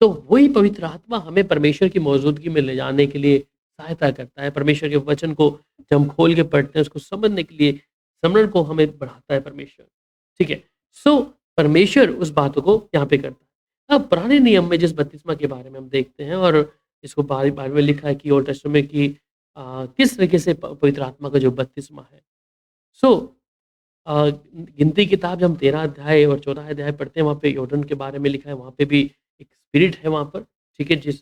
तो वही पवित्र आत्मा हमें परमेश्वर की मौजूदगी में ले जाने के लिए सहायता करता है। परमेश्वर के वचन को जब हम खोल के पढ़ते हैं, उसको समझने के लिए समरण को हमें बढ़ाता है परमेश्वर। ठीक है? सो परमेश्वर उस बातों को यहाँ पे करता है। अब पुराने नियम में जिस बपतिस्मा के बारे में हम देखते हैं और इसको बाइबल में लिखा है कि ओल्ड टेस्टामेंट की किस तरीके से पवित्र आत्मा का जो बपतिस्मा है। सो गिनती किताब जब हम 13 अध्याय और 14 अध्याय पढ़ते हैं, वहाँ पे यॉर्दन के बारे में लिखा है, वहाँ पे भी एक स्पिरिट है वहाँ पर, ठीक है? जिस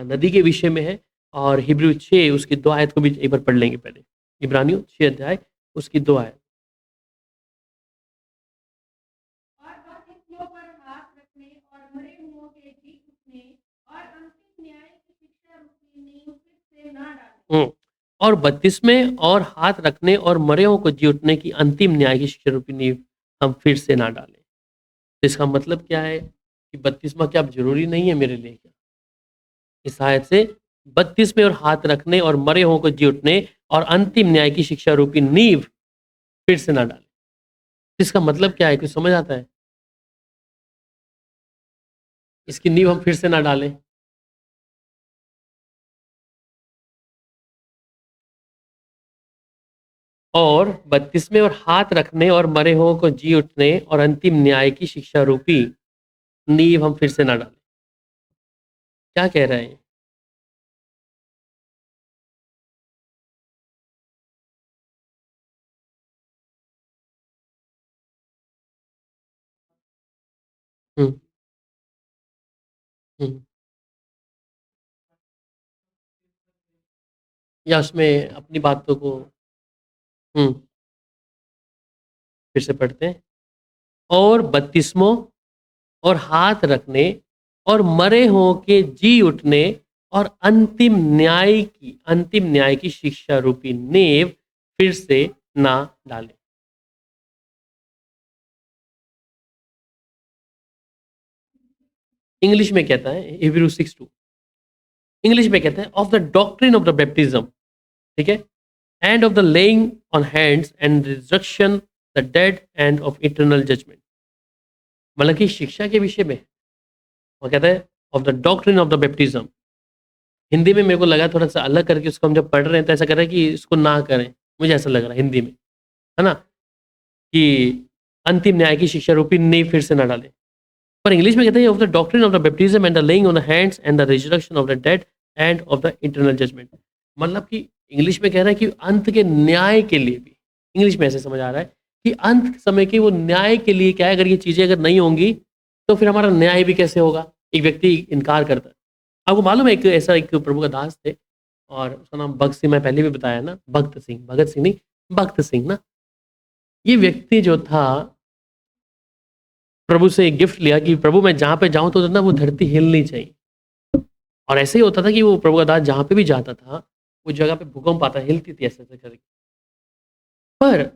नदी के विषय में है। और हिब्रू 6 उसकी 2 आयत को भी एक बार पढ़ लेंगे पहले। इब्रानियों 6 अध्याय उसकी 2 आयत। और बपतिस्मों पर हाथ रखने और मरे हुओं के जी उठने और अंतिम न्याय की शिक्षा रूपी नींव फिर से ना डालें। हुँ। और बपतिस्मे और हाथ रखने और मरे हुओं को जी उठने की अंतिम न्याय की शिक्षा रूपी नींव हम फिर से ना डालें। तो इसका मतलब क्या है कि बपतिस्मा क्या अब ज़रूरी नहीं है मेरे लिए क्या? इस आयत से बपतिस्मे और हाथ रखने और मरे हुओं को जी उठने और अंतिम न्याय की शिक्षा रूपी नींव फिर से ना डालें। इसका मतलब क्या है? कुछ समझ आता है? इसकी नींव हम फिर से ना डालें। और बपतिस्मे और हाथ रखने और मरे हुओं को जी उठने और अंतिम न्याय की शिक्षा रूपी नींव हम फिर से ना डालें। क्या कह रहे हैं? हुँ, हुँ। या उसमें अपनी बातों को हुँ, फिर से पढ़ते हैं। और बपतिस्मों और हाथ रखने और मरे हुओं के जी उठने और अंतिम न्याय की शिक्षा रूपी नींव फिर से ना डालें। इंग्लिश में कहता है हिब्रू 6:2, इंग्लिश में कहता है of the doctrine of the baptism, ठीक है, and of the laying on hands and resurrection the dead and of eternal judgement. मतलब कि शिक्षा के विषय में वो कहता है of the doctrine of the baptism. Hindi में मेरे को लगा थोड़ा सा अलग करके उसको हम जब पढ़ रहे हैं तो ऐसा कर रहे हैं कि इसको ना करें, मुझे ऐसा लग रहा है हिंदी में, है ना, कि अंतिम न्याय की शिक्षा रूपी नींव फिर से ना डालें। पर इंग्लिश में कहते हैं of the doctrine of the baptism and the laying on the hands and the resurrection of the dead and of the eternal judgement. मतलब कि इंग्लिश में कह रहा है कि अंत के न्याय के लिए भी, इंग्लिश में ऐसे समझ आ रहा है कि अंत समय के वो न्याय के लिए क्या है, अगर ये चीज़ें अगर नहीं होंगी तो फिर हमारा न्याय भी कैसे होगा। एक व्यक्ति इनकार करता है। आपको मालूम है एक ऐसा एक प्रभु का दास थे और उसका नाम भगत सिंह, मैं पहले भी बताया ना, भगत सिंह, भगत सिंह नहीं, भक्त सिंह ना। ये व्यक्ति जो था प्रभु से एक गिफ्ट लिया कि प्रभु मैं जहाँ पे जाऊँ तो ना वो धरती हिलनी चाहिए। और ऐसे ही होता था कि वो प्रभु का दास जहाँ पे भी जाता था उस जगह पे भूकंप आता, हिलती थी ऐसे ऐसे करके। पर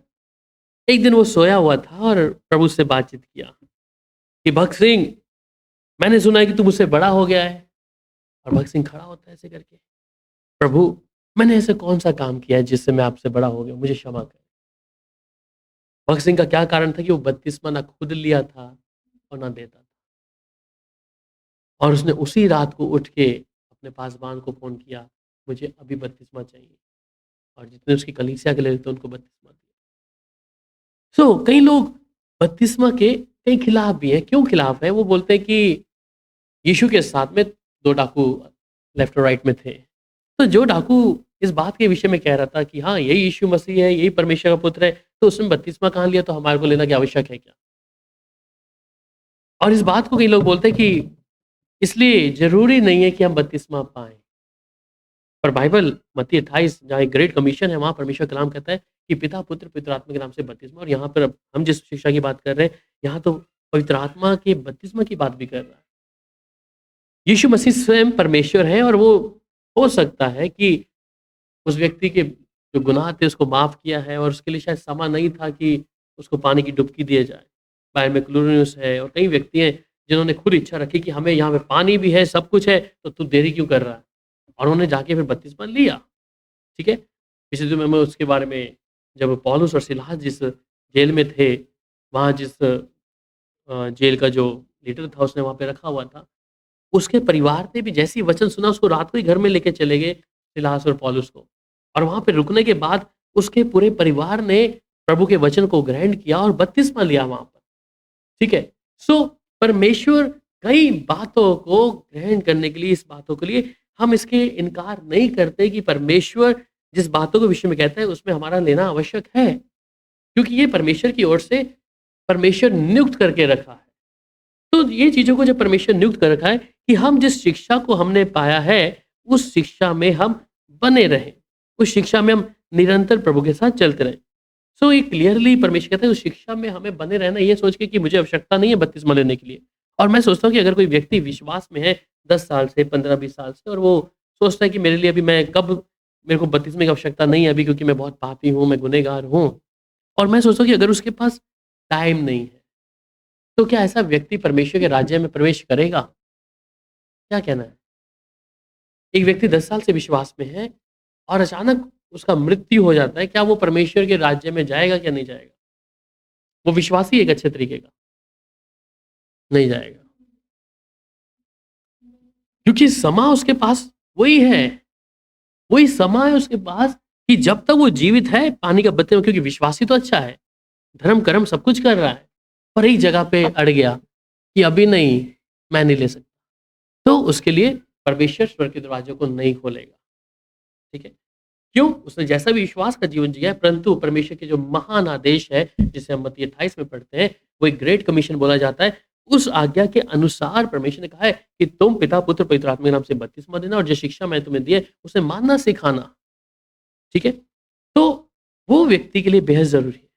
एक दिन वो सोया हुआ था और प्रभु से बातचीत किया कि भगत सिंह, मैंने सुना है कि तू मुझसे बड़ा हो गया है। और भगत सिंह खड़ा होता है ऐसे करके, प्रभु मैंने ऐसे कौन सा काम किया है जिससे मैं आपसे बड़ा हो गया, मुझे क्षमा कर। भगत सिंह का क्या कारण था कि वो बपतिस्मा ना खुद लिया था और ना देता था। और उसने उसी रात को उठ के अपने पासबान को फ़ोन किया, मुझे अभी बपतिस्मा चाहिए। और जितने उसकी कलीसिया के लिए थे उनको बपतिस्मा दिया। सो कई लोग बपतिस्मा के कई खिलाफ भी हैं। क्यों खिलाफ हैं? वो बोलते हैं कि यीशु के साथ में 2 डाकू लेफ्ट और राइट में थे। तो जो डाकू इस बात के विषय में कह रहा था कि हाँ, यही यीशु मसीह है, यही परमेश्वर का पुत्र है, तो उसने बपतिस्मा कहाँ लिया, तो हमारे को लेना क्या आवश्यक है क्या? और इस बात को कई लोग बोलते हैं कि इसलिए ज़रूरी नहीं है कि हम बपतिस्मा पाएँ। पर बाइबल मत्ती 28 जहाँ एक ग्रेट कमीशन है, वहाँ परमेश्वर कलाम कहता है कि पिता, पुत्र, पवित्र आत्मा के नाम से बपतिस्मा। और यहाँ पर अब हम जिस शिक्षा की बात कर रहे हैं, यहाँ तो पवित्र आत्मा के बपतिस्मा की बात भी कर रहा है। यीशु मसीह स्वयं परमेश्वर है और वो हो सकता है कि उस व्यक्ति के जो गुनाह थे उसको माफ़ किया है और उसके लिए शायद समय नहीं था कि उसको पानी की डुबकी दिया जाए। बाइबल में क्लूनियस है और कई व्यक्ति हैं जिन्होंने खुद इच्छा रखी कि हमें यहाँ पे पानी भी है, सब कुछ है, तो तू देरी क्यों कर रहा है? और उन्होंने जाके फिर बपतिस्मा लिया, ठीक है? पिछले दिनों में उसके बारे में, जब पौलुस और सीलास जिस जेल में थे, वहाँ जिस जेल का जो लीडर था उसने वहाँ पे रखा हुआ था, उसके परिवार ने भी जैसे ही वचन सुना उसको रात को ही घर में लेके चले गए सिलास और पौलुस को। और वहाँ पे रुकने के बाद उसके पूरे परिवार ने प्रभु के वचन को ग्रहण किया और बपतिस्मा लिया वहाँ पर, ठीक है? सो परमेश्वर कई बातों को ग्रहण करने के लिए, इस बातों के लिए हम इसके इनकार नहीं करते कि परमेश्वर जिस बातों के विषय में कहता है उसमें हमारा लेना आवश्यक है। क्योंकि ये परमेश्वर की ओर से परमेश्वर नियुक्त करके रखा है। तो ये चीज़ों को जब परमेश्वर नियुक्त कर रखा है कि हम जिस शिक्षा को हमने पाया है, उस शिक्षा में हम बने रहें। उस शिक्षा में हम निरंतर प्रभु के साथ चलते रहें। सो ये क्लियरली परमेश्वर कहता है उस शिक्षा में हमें बने रहना, ये सोच के कि मुझे आवश्यकता नहीं है बपतिस्मा लेने के लिए। और मैं सोचता हूँ कि अगर कोई व्यक्ति विश्वास में है 10 साल से, 15-20 साल से, और वो सोचता है कि मेरे लिए अभी मैं कब, मेरे को बपतिस्मे की आवश्यकता नहीं है अभी क्योंकि मैं बहुत पापी हूँ, मैं गुनहगार हूँ। और मैं सोचता हूँ कि अगर उसके पास टाइम नहीं है, तो क्या ऐसा व्यक्ति परमेश्वर के राज्य में प्रवेश करेगा? क्या कहना है? एक व्यक्ति 10 साल से विश्वास में है और अचानक उसका मृत्यु हो जाता है, क्या वो परमेश्वर के राज्य में जाएगा क्या नहीं जाएगा? वो विश्वासी एक अच्छे तरीके का, नहीं जाएगा। क्योंकि समा उसके पास वही है, वही समा है उसके पास कि जब तक वो जीवित है पानी का बपतिस्मा, क्योंकि विश्वासी तो अच्छा है, धर्म कर्म सब कुछ कर रहा है, पर एक जगह पे अड़ गया कि अभी नहीं, मैं नहीं ले सकता। तो उसके लिए परमेश्वर स्वर्ग के दरवाज़ों को नहीं खोलेगा, ठीक है? क्यों? उसने जैसा भी विश्वास का जीवन जिया है, परंतु परमेश्वर के जो महान आदेश है, जिसे हम मत्ती 28 में पढ़ते हैं, वो एक ग्रेट कमीशन बोला जाता है। उस आज्ञा के अनुसार परमेश्वर ने कहा है कि तुम पिता, पुत्र, पवित्र आत्मा के नाम से बपतिस्मा देना और जो शिक्षा मैंने तुम्हें दी है, उसे मानना सिखाना, ठीक है? तो वो व्यक्ति के लिए बेहद ज़रूरी है।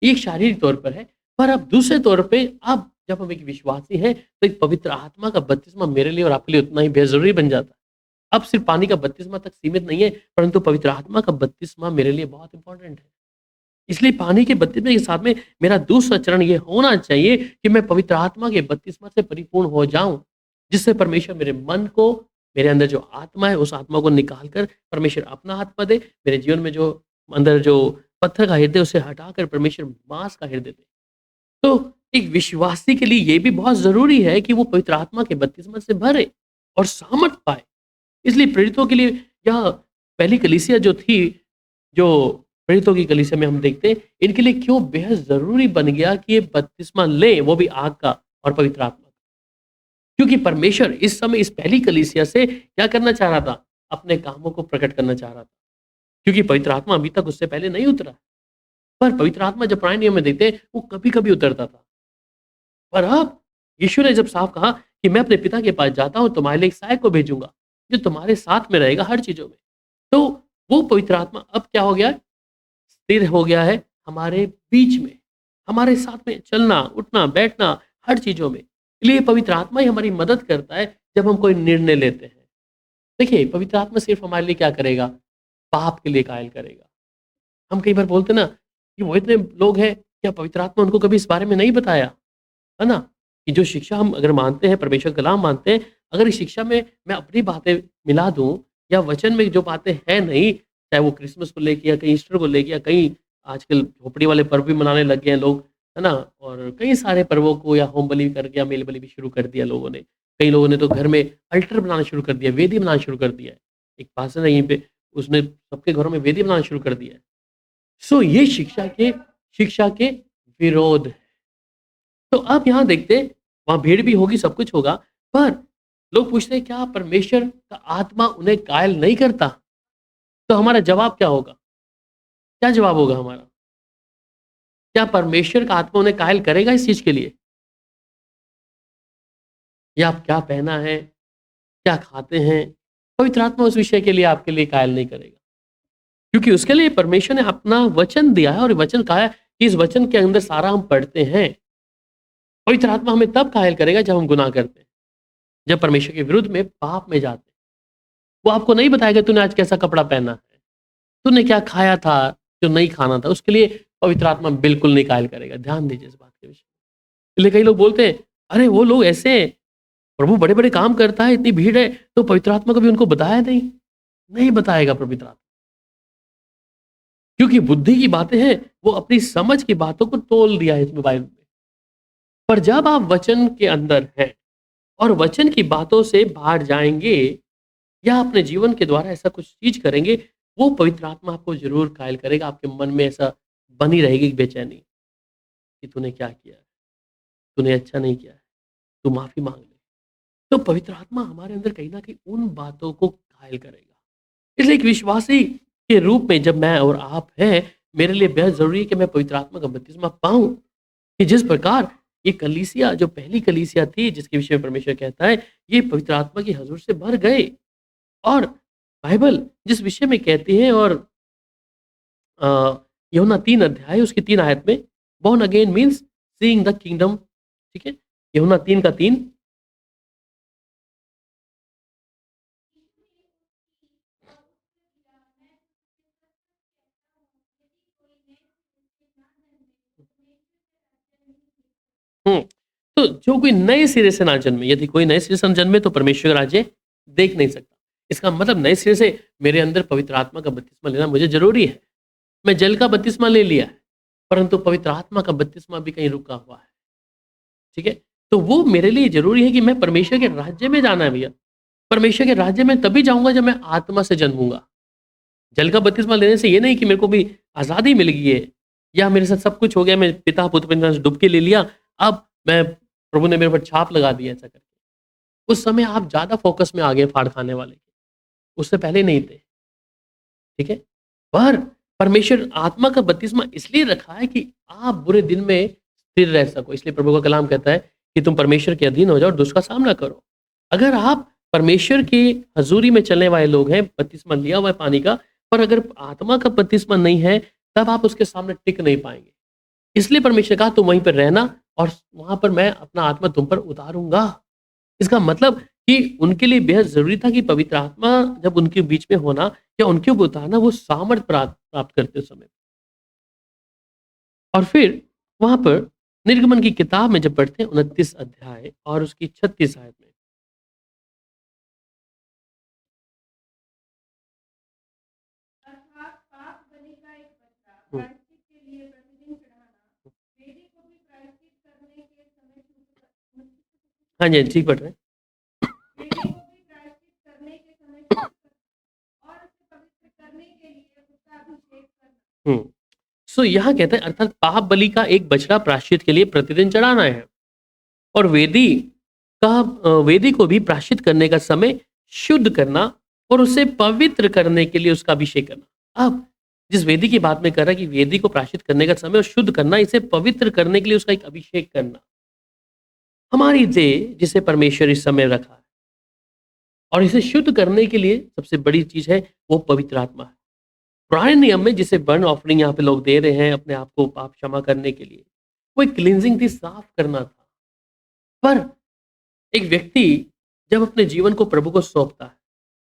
ये एक शारीरिक तौर पर है, पर अब दूसरे तौर पे अब जब हम एक विश्वासी हैं, तो एक पवित्र आत्मा का बपतिस्मा मेरे लिए और आपके लिए उतना ही बेहद ज़रूरी बन जाता है। अब सिर्फ़ पानी का बपतिस्मा तक सीमित नहीं है, परंतु पवित्र आत्मा का बपतिस्मा मेरे लिए बहुत इम्पोर्टेंट है। इसलिए पानी के बपतिस्मे के साथ में मेरा दूसरा चरण ये होना चाहिए कि मैं पवित्र आत्मा के बपतिस्मा से परिपूर्ण हो जाऊँ। जिससे परमेश्वर मेरे मन को, मेरे अंदर जो आत्मा है, उस आत्मा को निकाल कर परमेश्वर अपना आत्मा दे। मेरे जीवन में जो अंदर जो पत्थर का हृदय, उसे हटाकर परमेश्वर मांस का हृदय दे। तो एक विश्वासी के लिए ये भी बहुत ज़रूरी है कि वो पवित्र आत्मा के बपतिस्मा से भरे और सामर्थ पाए। इसलिए प्रेरितों के लिए यह पहली कलीसिया जो थी, जो प्रेरितों की कलीसिया में हम देखते हैं, इनके लिए क्यों बेहद ज़रूरी बन गया कि ये बपतिस्मा लें, वो भी आग का और पवित्र आत्मा का। क्योंकि परमेश्वर इस समय इस पहली कलीसिया से क्या करना चाह रहा था? अपने कामों को प्रकट करना चाह रहा था। क्योंकि पवित्र आत्मा अभी तक उससे पहले नहीं उतरा। पर पवित्र आत्मा जब पुराने नियम में देखते हैं, वो कभी-कभी उतरता था। पर अब यीशु ने जब साफ कहा कि मैं अपने पिता के पास जाता हूँ, तुम्हारे लिए एक सहायक को भेजूँगा, जो तुम्हारे साथ में रहेगा हर चीज़ों में। तो वो पवित्र आत्मा अब क्या हो गया है? स्थिर हो गया है हमारे बीच में, हमारे साथ में चलना, उठना, बैठना, हर चीज़ों में। इसलिए पवित्र आत्मा ही हमारी मदद करता है जब हम कोई निर्णय लेते हैं। देखिए, पवित्र आत्मा सिर्फ़ हमारे लिए क्या करेगा? पाप के लिए कायल करेगा। हम कई बार बोलते हैं ना कि वो इतने लोग हैं, क्या पवित्र आत्मा उनको कभी इस बारे में नहीं बताया? है ना? कि जो शिक्षा हम अगर मानते हैं, परमेश्वर का कलाम मानते हैं, अगर इस शिक्षा में मैं अपनी बातें मिला दूँ या वचन में जो बातें हैं नहीं, चाहे वो क्रिसमस को लेके या कहीं ईस्टर को लेके या कहीं आजकल झोपड़ी वाले पर्व भी मनाने लग गए हैं लोग, है ना? और कई सारे पर्वों को या होम बलि करके या मेल बलि भी शुरू कर दिया लोगों ने। कई लोगों ने तो घर में अल्टर बनाना शुरू कर दिया, वेदी बनाना शुरू कर दिया है। एक पास्टर है यहीं पे, उसने सबके घरों में वेदी बनाना शुरू कर दिया है। सो ये शिक्षा के विरोध है। तो अब यहाँ देखते हैं, वहाँ भीड़ भी होगी, सब कुछ होगा, पर लोग पूछते हैं क्या परमेश्वर का आत्मा उन्हें कायल नहीं करता? तो हमारा जवाब क्या होगा? क्या जवाब होगा हमारा? क्या परमेश्वर का आत्मा उन्हें कायल करेगा इस चीज़ के लिए? या आप क्या पहना है, क्या खाते हैं? पवित्र आत्मा उस विषय के लिए आपके लिए कायल नहीं करेगा। क्योंकि उसके लिए परमेश्वर ने अपना वचन दिया है और वचन कहा है कि इस वचन के अंदर सारा हम पढ़ते हैं। पवित्र आत्मा हमें तब कायल करेगा जब हम गुनाह करते हैं, जब परमेश्वर के विरुद्ध में पाप में जाते हैं। वो आपको नहीं बताएगा तूने आज कैसा कपड़ा पहना है, तूने क्या खाया था जो नहीं खाना था, उसके लिए पवित्र आत्मा बिल्कुल नहीं कायल करेगा। ध्यान दीजिए इस बात के विषय में। इसलिए कई लोग बोलते हैं, अरे वो लोग ऐसे हैं, प्रभु बड़े-बड़े काम करता है, इतनी भीड़ है, तो पवित्र आत्मा कभी उनको बताया नहीं? नहीं बताएगा पवित्र आत्मा। क्योंकि बुद्धि की बातें हैं, वो अपनी समझ की बातों को तोल दिया है इसमें बाइबल में। पर जब आप वचन के अंदर हैं और वचन की बातों से बाहर जाएँगे या अपने जीवन के द्वारा ऐसा कुछ चीज़ करेंगे, वो पवित्र आत्मा आपको ज़रूर कायल करेगा। आपके मन में ऐसा बनी रहेगी बेचैनी कि तूने क्या किया है? तूने अच्छा नहीं किया है, तू माफ़ी माँग ले। तो पवित्र आत्मा हमारे अंदर कहीं न कहीं उन बातों को कायल करेगा। इसलिए एक विश्वासी के रूप में जब मैं और आप हैं, मेरे लिए बेहद ज़रूरी है कि मैं पवित्र आत्मा का बपतिस्मा पाऊँ, कि जिस प्रकार ये कलीसिया जो पहली कलीसिया थी, जिसके विषय में परमेश्वर कहता है, ये पवित्र आत्मा की हज़ूर से भर गए। और बाइबल जिस विषय में कहती है और अ, यूहन्ना 3 अध्याय उसकी 3 आयत में born again means seeing the kingdom, ठीक है? यूहन्ना 3 का 3। हुँ, तो जो कोई नए सिरे से ना जन्मे, यदि कोई नए सिरे से ना जन्मे तो परमेश्वर का राज्य देख नहीं सकता। इसका मतलब नए सिरे से मेरे अंदर पवित्र आत्मा का बपतिस्मा लेना मुझे ज़रूरी है। मैं जल का बपतिस्मा ले लिया है, परंतु पवित्र आत्मा का बपतिस्मा भी कहीं रुका हुआ है, ठीक है? तो वो मेरे लिए ज़रूरी है कि मैं परमेश्वर के राज्य में जाना है भैया। परमेश्वर के राज्य में तभी जाऊँगा जब मैं आत्मा से जन्मूँगा। जल का बपतिस्मा लेने से ये नहीं कि मेरे को भी आज़ादी मिल गई है या मेरे साथ सब कुछ हो गया, मैं पिता, पुत्र, पवित्र आत्मा से डुबकी ले लिया, अब मैं प्रभु ने मेरे ऊपर छाप लगा दी ऐसा करके। उस समय आप ज़्यादा फ़ोकस में आ गए फाड़ खाने वाले, उससे पहले नहीं थे, ठीक है? पर परमेश्वर आत्मा का बपतिस्मा इसलिए रखा है कि आप बुरे दिन में स्थिर रह सको। इसलिए प्रभु का कलाम कहता है कि तुम परमेश्वर के अधीन हो जाओ और दुष्ट का सामना करो। अगर आप परमेश्वर की हज़ूरी में चलने वाले लोग हैं, बपतिस्मा लिया हुआ है पानी का, पर अगर आत्मा का बपतिस्मा नहीं है, तब आप उसके सामने टिक नहीं पाएँगे। इसलिए परमेश्वर ने कहा तुम वहीं पर रहना और वहाँ पर मैं अपना आत्मा तुम पर उतारूँगा। इसका मतलब कि उनके लिए बेहद ज़रूरी था कि पवित्र आत्मा जब उनके बीच में होना या उनके ऊपर उतारना, वो सामर्थ प्राप्त करते उस समय। और फिर वहाँ पर निर्गमन की किताब में जब पढ़ते हैं 29 अध्याय और उसकी 36 आयत में, हाँ जी, ठीक पढ़ रहे हैं। वेदी को भी प्रायश्चित करने के समय शुद्ध करना और उसे पवित्र करने के लिए उसका अभिषेक करना। हम्म सो यहाँ कहते हैं अर्थात पाप बलि का एक बछड़ा प्रायश्चित के लिए प्रतिदिन चढ़ाना है, और वेदी को भी प्रायश्चित करने का समय शुद्ध करना और उसे पवित्र करने के लिए उसका अभिषेक करना। अब जिस वेदी की बात में कर रहा है कि वेदी को प्रायश्चित करने का समय और शुद्ध करना, इसे पवित्र करने के लिए उसका एक अभिषेक करना। हमारी देह जिसे परमेश्वर इस समय रखा है और इसे शुद्ध करने के लिए सबसे बड़ी चीज है वो पवित्र आत्मा है। पुराने नियम में जिसे बर्न ऑफरिंग यहाँ पे लोग दे रहे हैं अपने आप को पाप क्षमा करने के लिए, वो एक क्लिनजिंग थी, साफ करना था। पर एक व्यक्ति जब अपने जीवन को प्रभु को सौंपता है,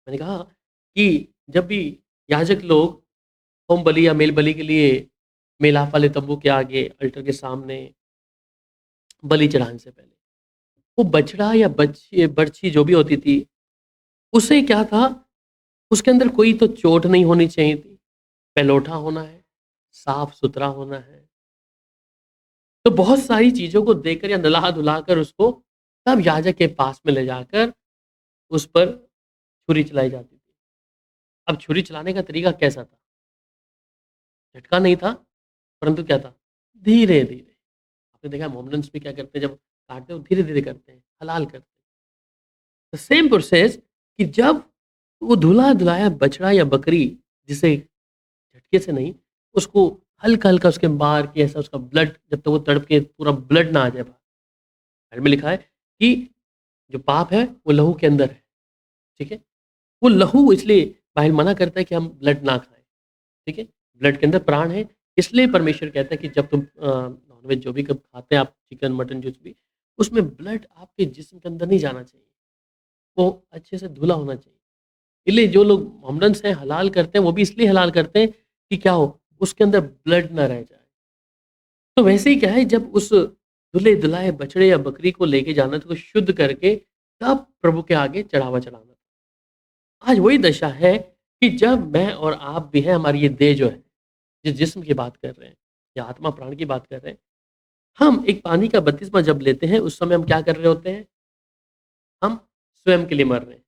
मैंने कहा कि जब भी याजक लोग होम बलि या मेल बलि के लिए मेलाप वाले तंबू के आगे अल्टर के सामने बलि चढ़ाने से पहले वो बछड़ा या बर्छी जो भी होती थी, उसे क्या था, उसके अंदर कोई तो चोट नहीं होनी चाहिए थी, पहलौठा होना है, साफ सुथरा होना है। तो बहुत सारी चीजों को देकर या नला धुला कर उसको तब याजक के पास में ले जाकर उस पर छुरी चलाई जाती थी। अब छुरी चलाने का तरीका कैसा था? झटका नहीं था, परंतु क्या था, धीरे धीरे। आपने देखा मोमडन्स भी क्या करते हैं, जब काटते हैं धीरे धीरे करते हैं, हलाल करते हैं। सेम प्रोसेस कि जब वो धुला धुलाया बछड़ा या बकरी, जिसे झटके से नहीं, उसको हल्का हल्का उसके मार के ऐसा उसका ब्लड, जब तक वो तड़प के पूरा ब्लड ना आ जाए बाहर। बाइबल में लिखा है कि जो पाप है वो लहू के अंदर है, ठीक है। वो लहू इसलिए बाइबल मना करता है कि हम ब्लड ना खाएं, ठीक है। ब्लड के अंदर प्राण है, इसलिए परमेश्वर कहता है कि जब तुम नॉनवेज जो भी कब खाते हैं आप, चिकन मटन जो भी, उसमें ब्लड आपके जिस्म के अंदर नहीं जाना चाहिए, वो अच्छे से धुला होना चाहिए। इसलिए जो लोग मोमडन्स हैं हलाल करते हैं, वो भी इसलिए हलाल करते हैं कि क्या हो, उसके अंदर ब्लड ना रह जाए। तो वैसे ही क्या है, जब उस धुले धुलाए बछड़े या बकरी को लेके जाना था, तो शुद्ध करके तब प्रभु के आगे चढ़ावा चढ़ाना था। आज वही दशा है कि जब मैं और आप भी हैं, हमारी ये देह जो है, जिस जिस्म की बात कर रहे हैं या आत्मा प्राण की बात कर रहे हैं, हम एक पानी का बपतिस्मा जब लेते हैं, उस समय हम क्या कर रहे होते हैं? हम स्वयं के लिए मर रहे हैं,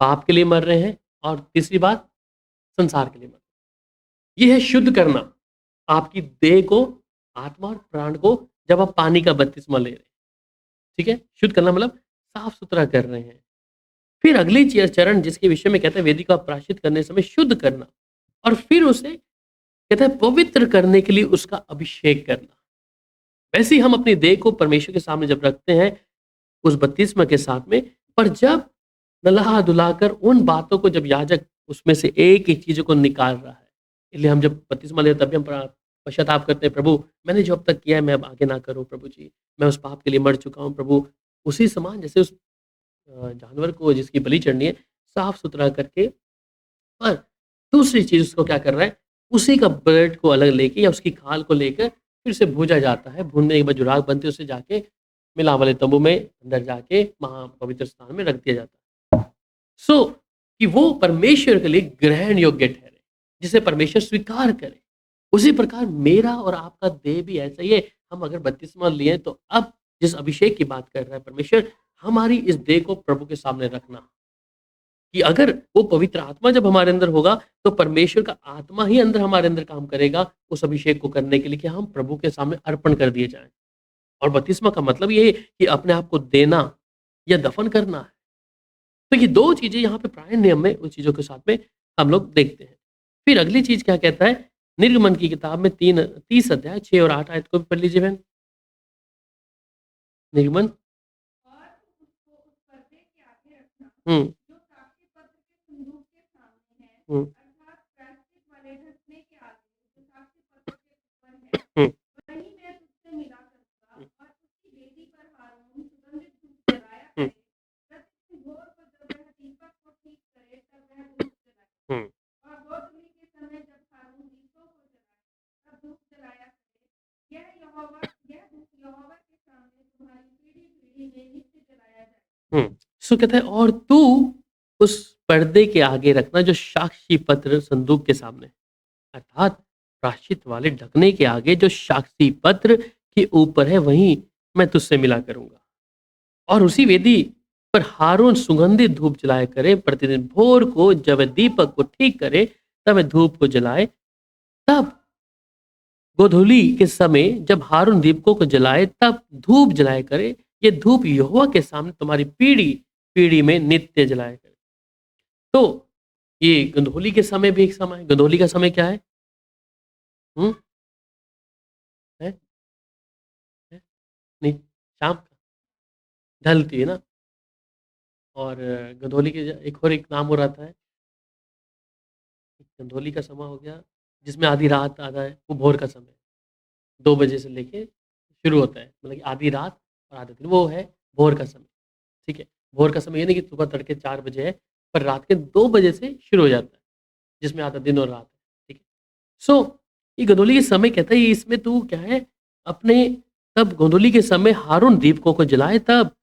पाप के लिए मर रहे हैं, और तीसरी बात, संसार के लिए मर रहे हैं। ये है शुद्ध करना आपकी देह को, आत्मा और प्राण को, जब आप पानी का बपतिस्मा ले रहे हैं, ठीक है। शुद्ध करना मतलब साफ सुथरा कर रहे हैं। फिर अगली चरण जिसके विषय में कहते हैं वेदी को प्रायश्चित करने समय शुद्ध करना, और फिर उसे कहते हैं पवित्र करने के लिए उसका अभिषेक करना। वैसे ही हम अपनी देह को परमेश्वर के सामने जब रखते हैं उस बपतिस्मा के साथ में, पर जब नल्हा धुलाकर उन बातों को जब याजक उसमें से एक एक चीजों को निकाल रहा है, इसलिए हम जब बपतिस्मा लेते हैं तभी हम पश्चाताप करते हैं, प्रभु मैंने जो अब तक किया है मैं अब आगे ना करूं, प्रभु जी मैं उस पाप के लिए मर चुका हूं प्रभु। उसी समान जैसे उस जानवर को जिसकी बलि चढ़नी है, साफ सुथरा करके, पर दूसरी चीज उसको क्या कर रहा है, उसी का ब्लड को अलग लेके या उसकी खाल को लेकर फिर से भूजा जाता है। भूनने के बाद जो राख बनती है उसे जाके मिलाप वाले तंबू में अंदर जाके महापवित्र स्थान में रख दिया जाता है। सो कि वो परमेश्वर के लिए ग्रहण योग्य ठहरे, जिसे परमेश्वर स्वीकार करे। उसी प्रकार मेरा और आपका देह भी ऐसा ही है। हम अगर बपतिस्मा लिए तो अब जिस अभिषेक की बात कर रहा है परमेश्वर, हमारी इस देह को प्रभु के सामने रखना, कि अगर वो पवित्र आत्मा जब हमारे अंदर होगा, तो परमेश्वर का आत्मा ही अंदर हमारे अंदर काम करेगा उस अभिषेक को करने के लिए, कि हम प्रभु के सामने अर्पण कर दिए जाएं। और बपतिस्मा का मतलब ये है कि अपने आप को देना या दफन करना है। तो ये दो चीजें यहाँ पे पुराने नियम में उन चीजों के साथ में हम लोग देखते हैं। फिर अगली चीज क्या कहता है, निर्गमन की किताब में 30 अध्याय 6 और 8 आयत को भी पढ़ लीजिए बहन। निर्गमन। और उसको उस पर्दे के आगे रखना हम्म जो साक्षी पत्र के संदूक के सामने है, हम्म अर्थात प्रायश्चित वाले ढकने के आगे जो साक्षी पत्र के ऊपर है। हम्म वहीं मैं तुझसे मिला करूंगा और उसकी वेदी पर हारून सुगंधित धूप जलाया हम्म करे। प्रतिदिन भोर को जब वह दीपक को ठीक करे तब वह धूप जलाए, हम्म और गोधूलि के समय जब हारून दीपों को जलाए तब धूप जलाया करे। यह धूप यहोवा के सामने तुम्हारी पीढ़ी पीढ़ी में नित्य जलाया जाए। सो कहता है और तू उस पर्दे के आगे रखना जो साक्षी पत्र संदूक के सामने, अर्थात प्राश्चित वाले ढकने के आगे जो साक्षी पत्र के ऊपर है, वहीं मैं तुझसे मिला करूंगा। और उसी वेदी पर हारून सुगंधित धूप जलाया करे। प्रतिदिन भोर को जब वह दीपक को ठीक करे, तब वह धूप को जलाए। तब गोधूली के समय जब हारून दीपकों को जलाए, तब धूप जलाया करे। ये धूप यहोवा के सामने तुम्हारी पीढ़ी पीढ़ी में नित्य जलाया करे। तो ये गंधोली के समय भी एक समय है। गंधोली का समय क्या है? हम्म है, है? नहीं, शाम का ढलती है ना। और गंधोली के एक और एक नाम हो रहता है। गंधोली का समय हो गया जिसमें आधी रात आधा है, वो भोर का समय 2 बजे से लेके शुरू होता है, मतलब कि आधी रात और आधा दिन, वो है भोर का समय। ठीक है, भोर का समय ये नहीं कि सुबह तड़के 4 बजे है, पर रात के 2 बजे से शुरू हो जाता है, जिसमें आधा दिन और रात है। ठीक है, सो ये गोधूली के समय कहता है, ये इसमें तू क्या है, अपने तब गोधूली के समय हारून दीपकों को जलाए, तब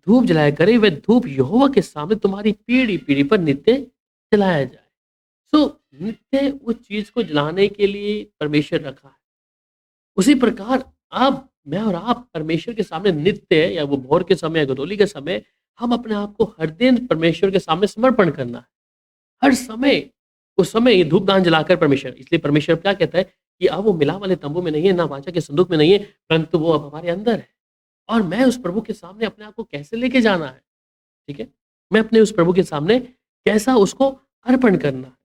धूप जलाया करे, वह धूप यहोवा के सामने तुम्हारी पीढ़ी पीढ़ी पर नित्य जलाया जाए। सो नित्य उस चीज को जलाने के लिए परमेश्वर रखा है। उसी प्रकार अब मैं और आप परमेश्वर के सामने नित्य, या वो भोर के समय या गोधूली के समय, हम अपने आप को हर दिन परमेश्वर के सामने समर्पण करना है। हर समय, उस समय ये धूपदान जलाकर परमेश्वर, इसलिए परमेश्वर क्या कहता है कि अब वो मिलाप वाले तंबू में नहीं है, ना वाचा के संदूक में नहीं है, परंतु वो अब हमारे अंदर है। और मैं उस प्रभु के सामने अपने आप को कैसे लेके जाना है, ठीक है? मैं अपने उस प्रभु के सामने कैसा उसको अर्पण करना है।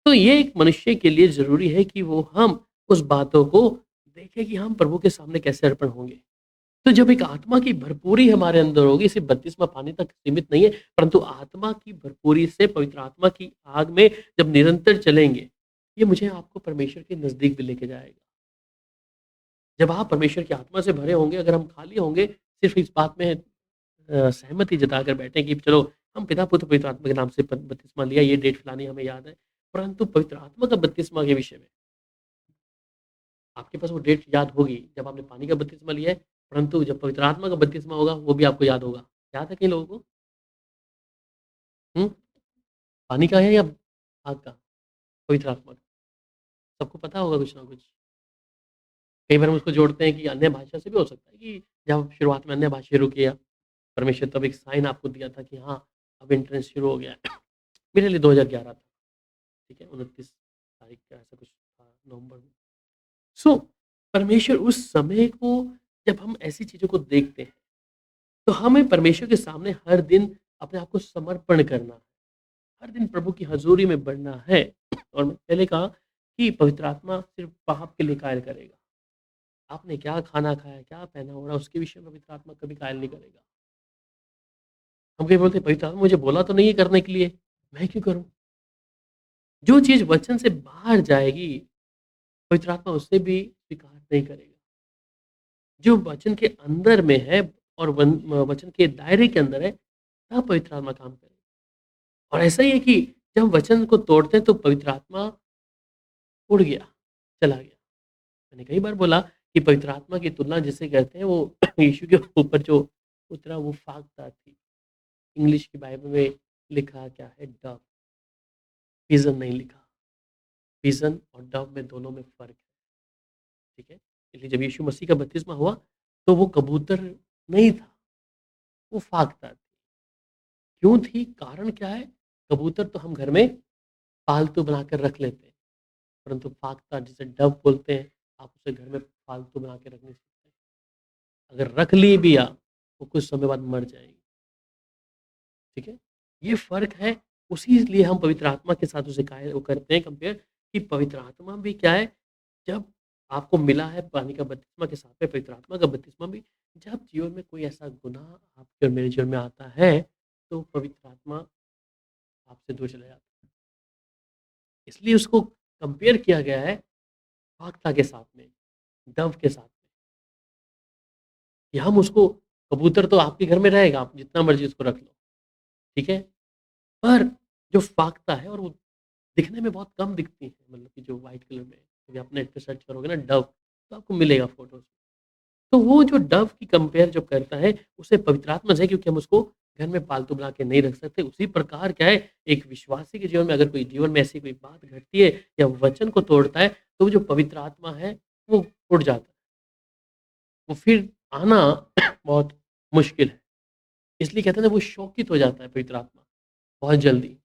तो ये एक मनुष्य के लिए ज़रूरी है कि वो हम उस बातों को देखें कि हम प्रभु के सामने कैसे अर्पण होंगे। तो जब एक आत्मा की भरपूरी हमारे अंदर होगी, सिर्फ बपतिस्मा पानी तक सीमित नहीं है, परंतु आत्मा की भरपूरी से पवित्र आत्मा की आग में जब निरंतर चलेंगे, ये मुझे आपको परमेश्वर के नज़दीक भी लेके जाएगा। जब आप परमेश्वर की आत्मा से भरे होंगे, अगर हम खाली होंगे, सिर्फ इस बात में सहमति जताकर बैठे कि चलो हम पिता, पुत्र, पवित्र आत्मा के नाम से बपतिस्मा लिया, ये डेट फलानी हमें याद है, परंतु पवित्र आत्मा का बपतिस्मा के विषय में आपके पास वो डेट याद होगी जब आपने पानी का बपतिस्मा लिया है, परंतु जब पवित्र आत्मा का बपतिस्मा होगा, वो भी आपको याद होगा। याद है कई लोगों को? हुँ? पानी का है या आग का? पवित्र आत्मा का? सबको पता होगा कुछ ना कुछ। कई बार हम उसको जोड़ते हैं कि अन्य भाषा से भी हो सकता है कि जब शुरुआत में अन्य भाषा शुरू किया, परमेश्वर तब एक साइन आपको दिया था कि हाँ, अब एंट्रेंस शुरू हो गया है। मेरे लिए 2011 था, ठीक है? 29 तारीख का ऐसा कुछ था, नवंबर में। सो परमेश्वर उस समय को, जब हम ऐसी चीज़ों को देखते हैं, तो हमें परमेश्वर के सामने हर दिन अपने आप को समर्पण करना है। हर दिन प्रभु की हज़ूरी में बढ़ना है। और मैं पहले कहा कि पवित्र आत्मा सिर्फ़ पाप के लिए कायल करेगा। आपने क्या खाना खाया, क्या पहना ओढ़ा, उसके विषय में पवित्र आत्मा कभी कायल नहीं करेगा। हम कहीं बोलते हैं पवित्र आत्मा मुझे बोला तो नहीं है करने के लिए, मैं क्यों करूँ? जो चीज़ वचन से बाहर जाएगी, पवित्र आत्मा उससे भी स्वीकार नहीं करेगा। जो वचन के अंदर में है और वचन के दायरे के अंदर है, तब पवित्र आत्मा काम करेगा। और ऐसा ही है कि जब हम वचन को तोड़ते हैं तो पवित्र आत्मा उड़ गया, चला गया। मैंने कई बार बोला कि पवित्र आत्मा की तुलना जिससे करते हैं, वो यीशु के ऊपर जो उतरा वो फागता थी। इंग्लिश की बाइबल में लिखा क्या है, डव, पिजन नहीं लिखा। पिजन और डव में, दोनों में फ़र्क है, ठीक है? इसलिए जब यीशु मसीह का बपतिस्मा हुआ, तो वो कबूतर नहीं था, वो फागता थी। क्यों थी? कारण क्या है? कबूतर तो हम घर में पालतू बनाकर रख लेते हैं, परंतु फाख्ता जिसे डव बोलते हैं, आप उसे घर में पालतू बना के रख नहीं सकते। अगर रख लिए भी आप, वो कुछ समय बाद मर जाएगी, ठीक है? ये फ़र्क है, उसी लिए हम पवित्र आत्मा के साथ उसे वो करते हैं कंपेयर, कि पवित्र आत्मा भी क्या है, जब आपको मिला है पानी का बपतिस्मा के साथ में पवित्र आत्मा का बपतिस्मा भी, जब जीवन में कोई ऐसा गुनाह आपके और मेरे जीवन में आता है, तो पवित्र आत्मा आपसे दूर चला जाता है। इसलिए उसको कंपेयर किया गया है फाख्ता के साथ में, डव के साथ में, कि हम उसको, कबूतर तो आपके घर में रहेगा, आप जितना मर्ज़ी उसको रख लो, ठीक है? पर जो फाख्ता है, और वो दिखने में बहुत कम दिखती है, मतलब कि जो व्हाइट कलर में, कभी आप नेट पे सर्च करोगे ना डव, तो आपको मिलेगा फ़ोटोज़। तो वो जो डव की कंपेयर जो करता है, उसे पवित्र आत्मा से है, क्योंकि हम उसको घर में पालतू बना के नहीं रख सकते। उसी प्रकार क्या है, एक विश्वासी के जीवन में अगर कोई जीवन में ऐसी कोई बात घटती है या वचन को तोड़ता है, तो वो जो पवित्र आत्मा है, वो उड़ जाता है। वो फिर आना बहुत मुश्किल है। इसलिए कहते हैं ना वो शौकित हो जाता है पवित्र आत्मा बहुत जल्दी।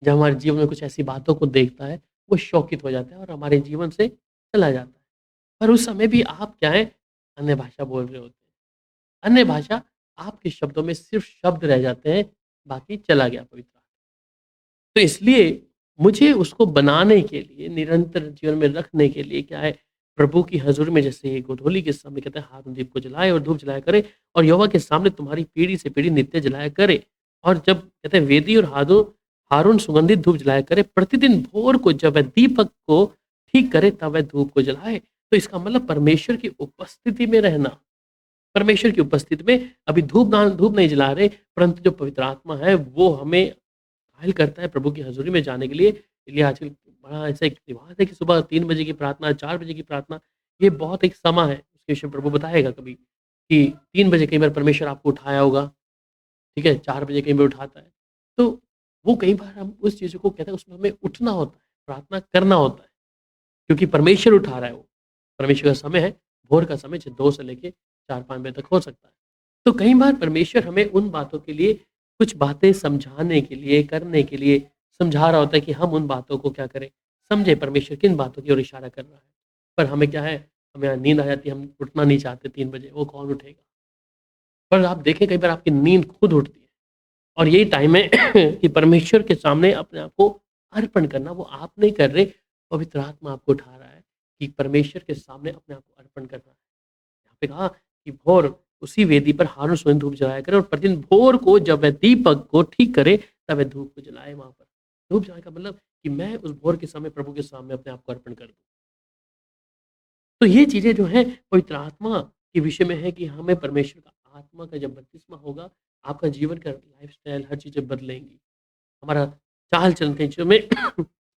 जब हमारे जीवन में कुछ ऐसी बातों को देखता है, वो शौकित हो जाता है और हमारे जीवन से चला जाता है। पर उस समय भी आप क्या है, अन्य भाषा बोल रहे होते हैं। अन्य भाषा आपके शब्दों में सिर्फ़ शब्द रह जाते हैं, बाकी चला गया पवित्र आत्मा। तो इसलिए मुझे उसको बनाने के लिए, निरंतर जीवन में रखने के लिए क्या है, प्रभु की हज़ूरी में जैसे गोधूली के समय कहते हैं हारून दीप को जलाए और धूप जलाया करे और यहोवा के सामने तुम्हारी पीढ़ी से पीढ़ी नित्य जलाया करे। और जब कहते हैं वेदी और हारून सुगंधित धूप जलाया करे, प्रतिदिन भोर को जब वह दीपक को ठीक करे तब वह धूप को जलाए। तो इसका मतलब परमेश्वर की उपस्थिति में रहना। परमेश्वर की उपस्थिति में अभी धूप नहीं जला रहे, परंतु जो पवित्र आत्मा है वो हमें कायल करता है प्रभु की हज़ूरी में जाने के लिए। इसलिए आजकल बड़ा ऐसा एक रिवाज है कि सुबह 3 बजे की प्रार्थना, 4 बजे की प्रार्थना, ये बहुत एक समय है। उसके विषय में प्रभु बताएगा कभी कि 3 बजे कई बार परमेश्वर आपको उठाया होगा, ठीक है? 4 बजे कई बार उठाता है। तो वो कई बार हम उस चीज़ को कहते हैं उसमें हमें उठना होता है, प्रार्थना करना होता है, क्योंकि परमेश्वर उठा रहा है वो। परमेश्वर का समय है, भोर का समय 2 से लेके 4-5 बजे तक हो सकता है। तो कई बार परमेश्वर हमें उन बातों के लिए कुछ बातें समझाने के लिए, करने के लिए समझा रहा होता है कि हम उन बातों को क्या करें, समझें परमेश्वर किन बातों की ओर इशारा कर रहा है। पर हमें क्या है, हमें नींद आ जाती है, हम उठना नहीं चाहते 3 बजे, वो कौन उठेगा? पर आप देखें कई बार आपकी नींद खुद उठती है और यही टाइम है कि परमेश्वर के सामने अपने आप को अर्पण करना, वो आप नहीं कर रहे, पवित्र आत्मा आपको उठा रहा है कि परमेश्वर के सामने अपने आप को अर्पण करना है। यहाँ पे कहा कि भोर उसी वेदी पर हारून स्वयं धूप जलाया करे और प्रतिदिन भोर को जब वह दीपक को ठीक करे तब वह धूप को जलाए वहाँ पर। धूप जलाने का मतलब कि मैं उस भोर के समय प्रभु के सामने अपने आप को अर्पण कर दूँ। तो ये चीज़ें जो हैं पवित्र आत्मा के विषय में है कि हमें परमेश्वर का आत्मा का जब बपतिस्मा होगा, आपका जीवन का लाइफ़स्टाइल हर चीज़ें बदलेंगी। हमारा चाल-चलन कई चीज़ों में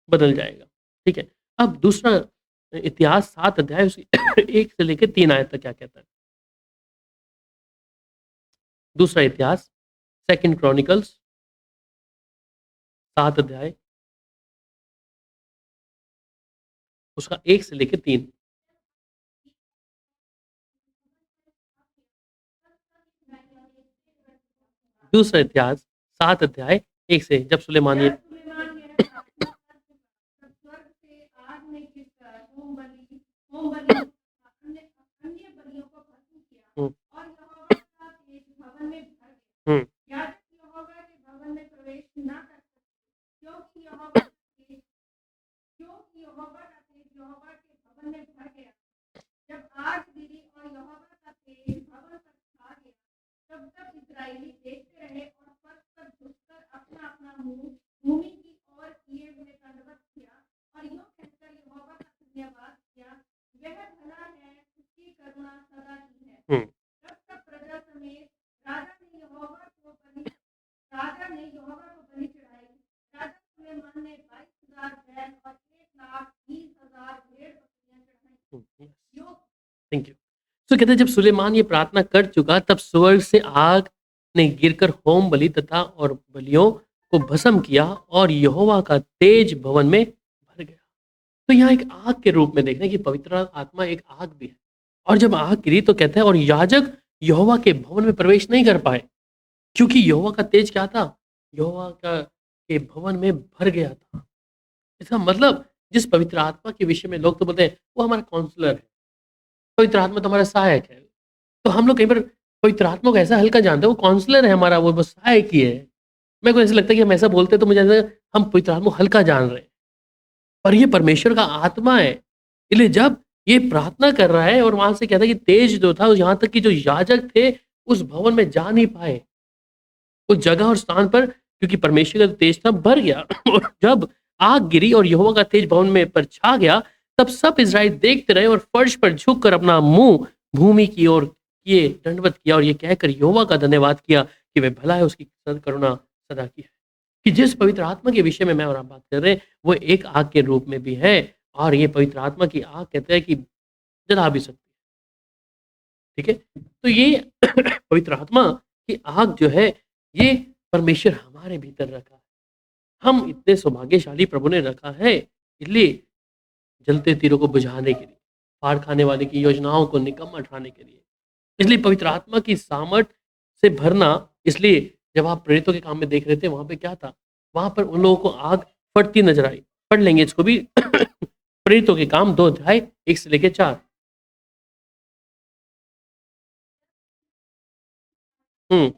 बदल जाएगा। ठीक है? अब दूसरा इतिहास 7 अध्याय उसकी 1 से लेके 3 आयत तक क्या कहता है? दूसरा इतिहास 2 क्रॉनिकल्स 7 अध्याय उसका 1 से लेके 3। दूसरा इतिहास 7 अध्याय 1 से जब सुलेमान ये जब सुलेमान यह प्रार्थना कर चुका, तब स्वर्ग से आग ने गिरकर होम बलि तथा अन्य अन्य बलियों को भस्म किया हुँ, और यहोवा का तेज भवन में भर गया। हुँ, याजक यहोवा के भवन में प्रवेश न कर सके, क्योंकि यहोवा का तेज यहोवा के भवन में भर गया। जब आग गिरी और यहोवा का तेज भवन पर छा गया, तब इस्राएली देखते रहे और फर्श पर झुककर अपना-अपना मुँह भूमि की ओर किए हुए दंडवत किया और यूँ कहकर यहोवा का धन्यवाद किया, वह भला है, उसकी करुणा सदा की है। हुँ। तब सब प्रजा समेत राजा ने यहोवा को बलि चढ़ाई। राजा सुलेमान ने 22,000 बैल और 1,20,000 भेड़-बकरियाँ चढ़ाईं। हुँ, यस, थैंक यू। तो कहते हैं जब सुलेमान ये प्रार्थना कर चुका तब स्वर्ग से आग ने गिरकर होम बलि तथा और बलियों को भस्म किया और यहोवा का तेज भवन में भर गया। तो यहाँ एक आग के रूप में देख रहे हैं कि पवित्र आत्मा एक आग भी है। और जब आग गिरी तो कहते हैं और याजक यहोवा के भवन में प्रवेश नहीं कर पाए, क्योंकि यहोवा का तेज क्या था? यहोवा का के भवन में भर गया था। इसका मतलब जिस पवित्र आत्मा के विषय में लोग तो बोलते हैं वो हमारा काउंसलर है, पवित्र आत्मा तो हमारा सहायक है। तो हम लोग कई बार पवित्र आत्मा को ऐसा हल्का जानते हैं, वो काउंसलर है हमारा, वो बस सहायक ही है। मेरे को ऐसा लगता है कि हम ऐसा बोलते हैं तो मुझे ऐसा हम पवित्र आत्मा को हल्का जान रहे हैं। पर ये परमेश्वर का आत्मा है। इसलिए जब ये प्रार्थना कर रहा है और वहाँ से कहता है कि तेज जो था यहाँ तक कि जो याजक थे उस भवन में जा नहीं पाए। उस जगह और स्थान पर क्योंकि परमेश्वर का जो तेज था भर गया और जब आग गिरी और यहोवा का तेज भवन में पर छा गया तब सब इज़राइल देखते रहे और फर्श पर झुककर अपना मुँह भूमि की ओर किए, दंडवत किया और ये कहकर यहोवा का धन्यवाद किया कि वह भला है, उसकी करुणा सदा की है। कि जिस पवित्र आत्मा के विषय में मैं और आप बात कर रहे हैं, वो एक आग के रूप में भी है और ये पवित्र आत्मा की आग कहते हैं कि जला भी सकती है। ठीक है? तो ये पवित्र आत्मा की आग जो है, ये परमेश्वर हमारे भीतर रखा है। हम इतने सौभाग्यशाली प्रभु ने रखा है, इसलिए जलते तीरों को बुझाने के लिए, पार खाने वाले की योजनाओं को निकम्मा उठाने के लिए। इसलिए पवित्र आत्मा की सामर्थ से भरना इसलिए जब आप प्रेरितों के काम में देख रहे थे वहां पे क्या था, वहां पर उन लोगों को आग फटती नजर आई। पढ़ लेंगे इसको भी प्रेरितों के काम 2 अध्याय 1 से लेके 4। हम्म।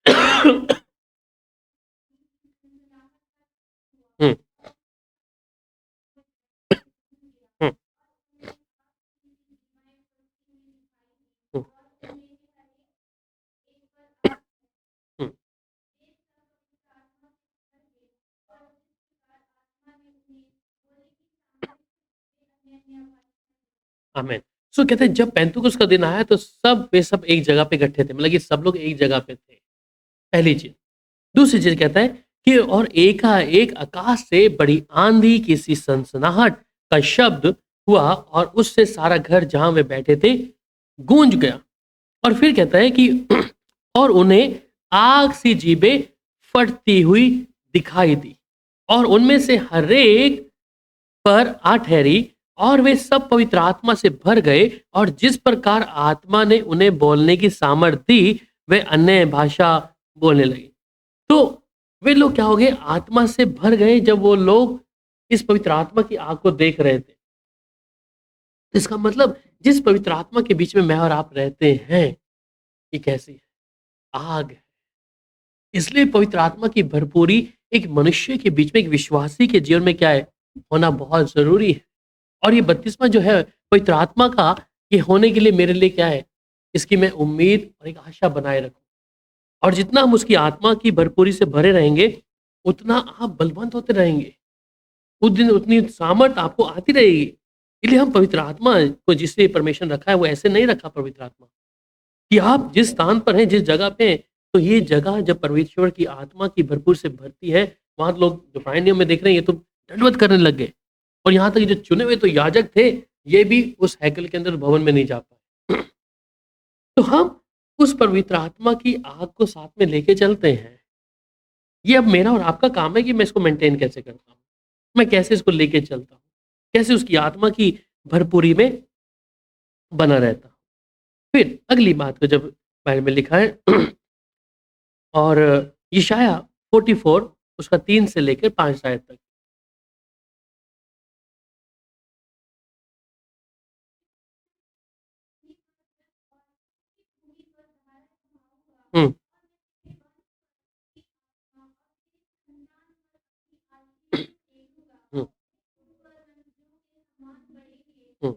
हम्म। हम्म। हम्म। हम्म। आमेन। सो कहते हैं जब पेंतुकुस का दिन आया तो सब वे सब एक जगह पे इकट्ठे थे, मतलब कि सब लोग एक जगह पे थे। पहली चीज। दूसरी चीज कहता है कि और एकाएक आकाश से बड़ी आंधी की सी सनसनाहट का शब्द हुआ और उससे सारा घर जहां वे बैठे थे गूंज गया। और फिर कहता है कि और उन्हें आग सी जीभें फटती हुई दिखाई दी और उनमें से हर एक पर आ ठहरी और वे सब पवित्र आत्मा से भर गए और जिस प्रकार आत्मा ने उन्हें बोलने की सामर्थ दी वे अन्य भाषा बोलने लगे। तो वे लोग क्या हो गए, आत्मा से भर गए जब वो लोग इस पवित्र आत्मा की आग को देख रहे थे। तो इसका मतलब जिस पवित्र आत्मा के बीच में मैं और आप रहते हैं ये कैसी है, आग है। इसलिए पवित्र आत्मा की भरपूरी एक मनुष्य के बीच में, एक विश्वासी के जीवन में क्या है, होना बहुत जरूरी है। और ये बपतिस्मा जो है पवित्र आत्मा का, ये होने के लिए मेरे लिए क्या है, इसकी मैं उम्मीद और एक आशा बनाए रखूं। और जितना हम उसकी आत्मा की भरपूरी से भरे रहेंगे उतना आप बलवंत होते रहेंगे, उस दिन उतनी सामर्थ आपको आती रहेगी। इसलिए हम पवित्र आत्मा को जिससे परमेश्वर ने रखा है वो ऐसे नहीं रखा पवित्र आत्मा कि आप जिस स्थान पर हैं, जिस जगह पे हैं, तो ये जगह जब परमेश्वर की आत्मा की भरपूर से भरती है, वहां लोग जो पुराने नियम में देख रहे हैं ये तो दंडवत करने लग गए। और यहाँ तक कि जो चुने हुए तो याजक थे ये भी उस हैकल के अंदर भवन में नहीं जा पाए। तो हम उस पवित्र आत्मा की आग को साथ में लेके चलते हैं। ये अब मेरा और आपका काम है कि मैं इसको मेंटेन कैसे करता हूँ, मैं कैसे इसको लेके चलता हूँ, कैसे उसकी आत्मा की भरपूरी में बना रहता हूँ। फिर अगली बात को जब बाइबल में लिखा है और यशाया 44 उसका 3 से लेकर 5 आयत तक। हम्म। हम्म। हम्म।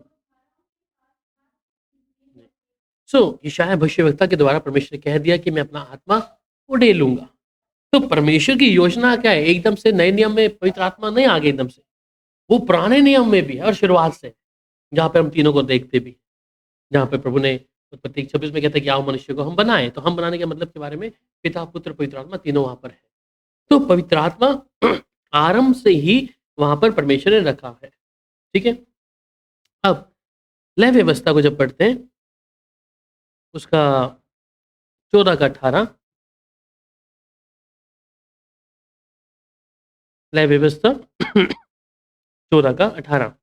सो यशायाह भविष्यवक्ता के द्वारा परमेश्वर ने कह दिया कि मैं अपना आत्मा उड़े लूंगा। तो परमेश्वर की योजना क्या है, एकदम से नए नियम में पवित्र आत्मा नहीं आ गई एकदम से, वो पुराने नियम में भी है और शुरुआत से, जहाँ पे हम तीनों को देखते भी, जहाँ पे प्रभु ने उत्पत्ति 26 में कहता है कि आओ मनुष्य को हम बनाएं। तो हम बनाने के मतलब के बारे में पिता पुत्र पवित्र आत्मा तीनों वहां पर है। तो पवित्र आत्मा आरंभ से ही वहां पर परमेश्वर ने रखा है। ठीक है। अब लय व्यवस्था को जब पढ़ते हैं उसका 14 का 18, लय व्यवस्था 14 का 18।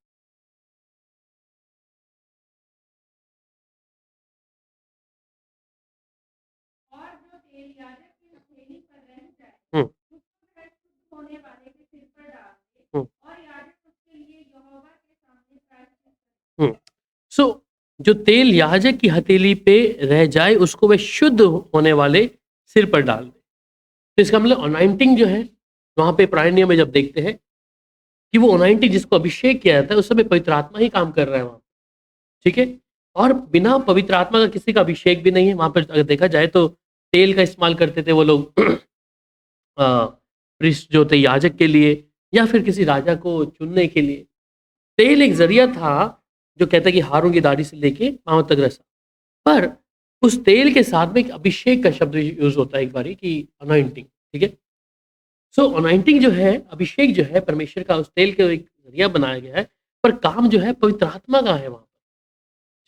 और जो तेल याजक की हथेली पर रह जाए हम्म। उसको वह शुद्ध होने वाले के सिर पर डाल दे हम्म। और याजक उसके लिए यहोवा के सामने प्रायश्चित करे। हम्म। सो जो तेल याजक की हथेली पे रह जाए उसको वह शुद्ध होने वाले सिर पर डाल दे। तो इसका मतलब अनाइंटिंग जो है, वहां पे पुराने नियम में जब देखते हैं कि वो अनाइंटिंग जिसको अभिषेक किया जाता है उस समय पवित्र आत्मा ही काम कर रहा है वहां। ठीक है। और बिना पवित्र आत्मा का किसी का अभिषेक भी नहीं है वहां पर। अगर देखा जाए तो तेल का इस्तेमाल करते थे वो लोग प्रीस्ट जो थे याजक के लिए या फिर किसी राजा को चुनने के लिए। तेल एक जरिया था जो कहता है कि हारून की दाढ़ी से लेके पांव तक रसा। पर उस तेल के साथ में एक अभिषेक का शब्द यूज होता है एक बारी कि अनॉइंटिंग। ठीक है। सो अनॉइंटिंग जो है, अभिषेक जो है परमेश्वर का, उस तेल का एक जरिया बनाया गया है, पर काम जो है पवित्र आत्मा का है वहां पर।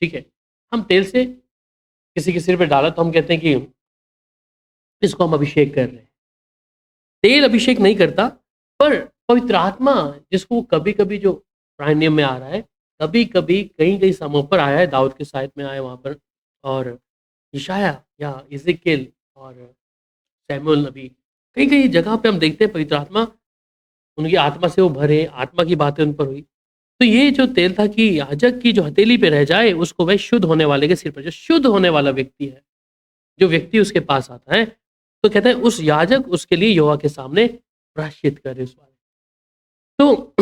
ठीक है। हम तेल से किसी के सिर पे डाला तो हम कहते हैं कि इसको हम अभिषेक कर रहे हैं। तेल अभिषेक नहीं करता, पर पवित्र आत्मा जिसको कभी कभी जो पुराने नियम में आ रहा है, कभी कभी कई कई समयों पर आया है, दाऊद के साहित्य में आया वहां पर। और यशाया या इज़ेकिएल और सैमुअल नबी, कई-कई जगह पे हम देखते हैं पवित्र आत्मा, उनकी आत्मा से वो भरे, आत्मा की बातें उन पर हुई। तो ये जो तेल था कि याजक की जो हथेली पे रह जाए, उसको वह शुद्ध होने वाले के सिर पर, जो शुद्ध होने वाला व्यक्ति है, जो व्यक्ति उसके पास आता है, तो कहते हैं उस याजक उसके लिए यहोवा के सामने प्रायश्चित करे उस बारे। तो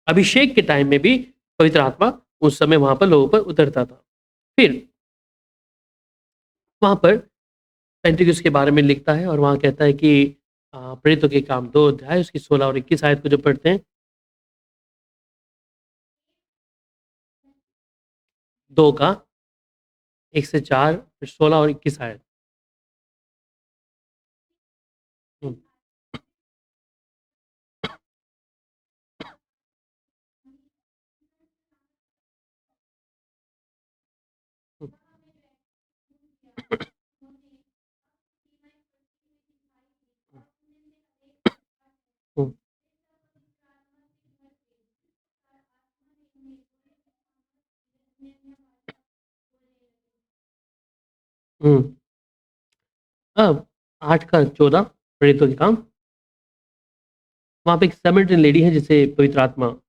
अभिषेक के टाइम में भी पवित्र आत्मा उस समय वहाँ पर लोगों पर उतरता था। फिर वहाँ पर पेंटिकुलस के बारे में लिखता है और वहाँ कहता है कि प्रेरितों के काम 2 अध्याय उसकी 16 और 21 आयत को जब पढ़ते हैं, 2 का 1 से 4 फिर 16 और 21 आयत। हुँ, हुँ, हुँ, हुँ। अब 8 का 14 प्रेरितों के काम, वहाँ पे एक सामरिटन लेडी है जिसे पवित्र आत्मा। जब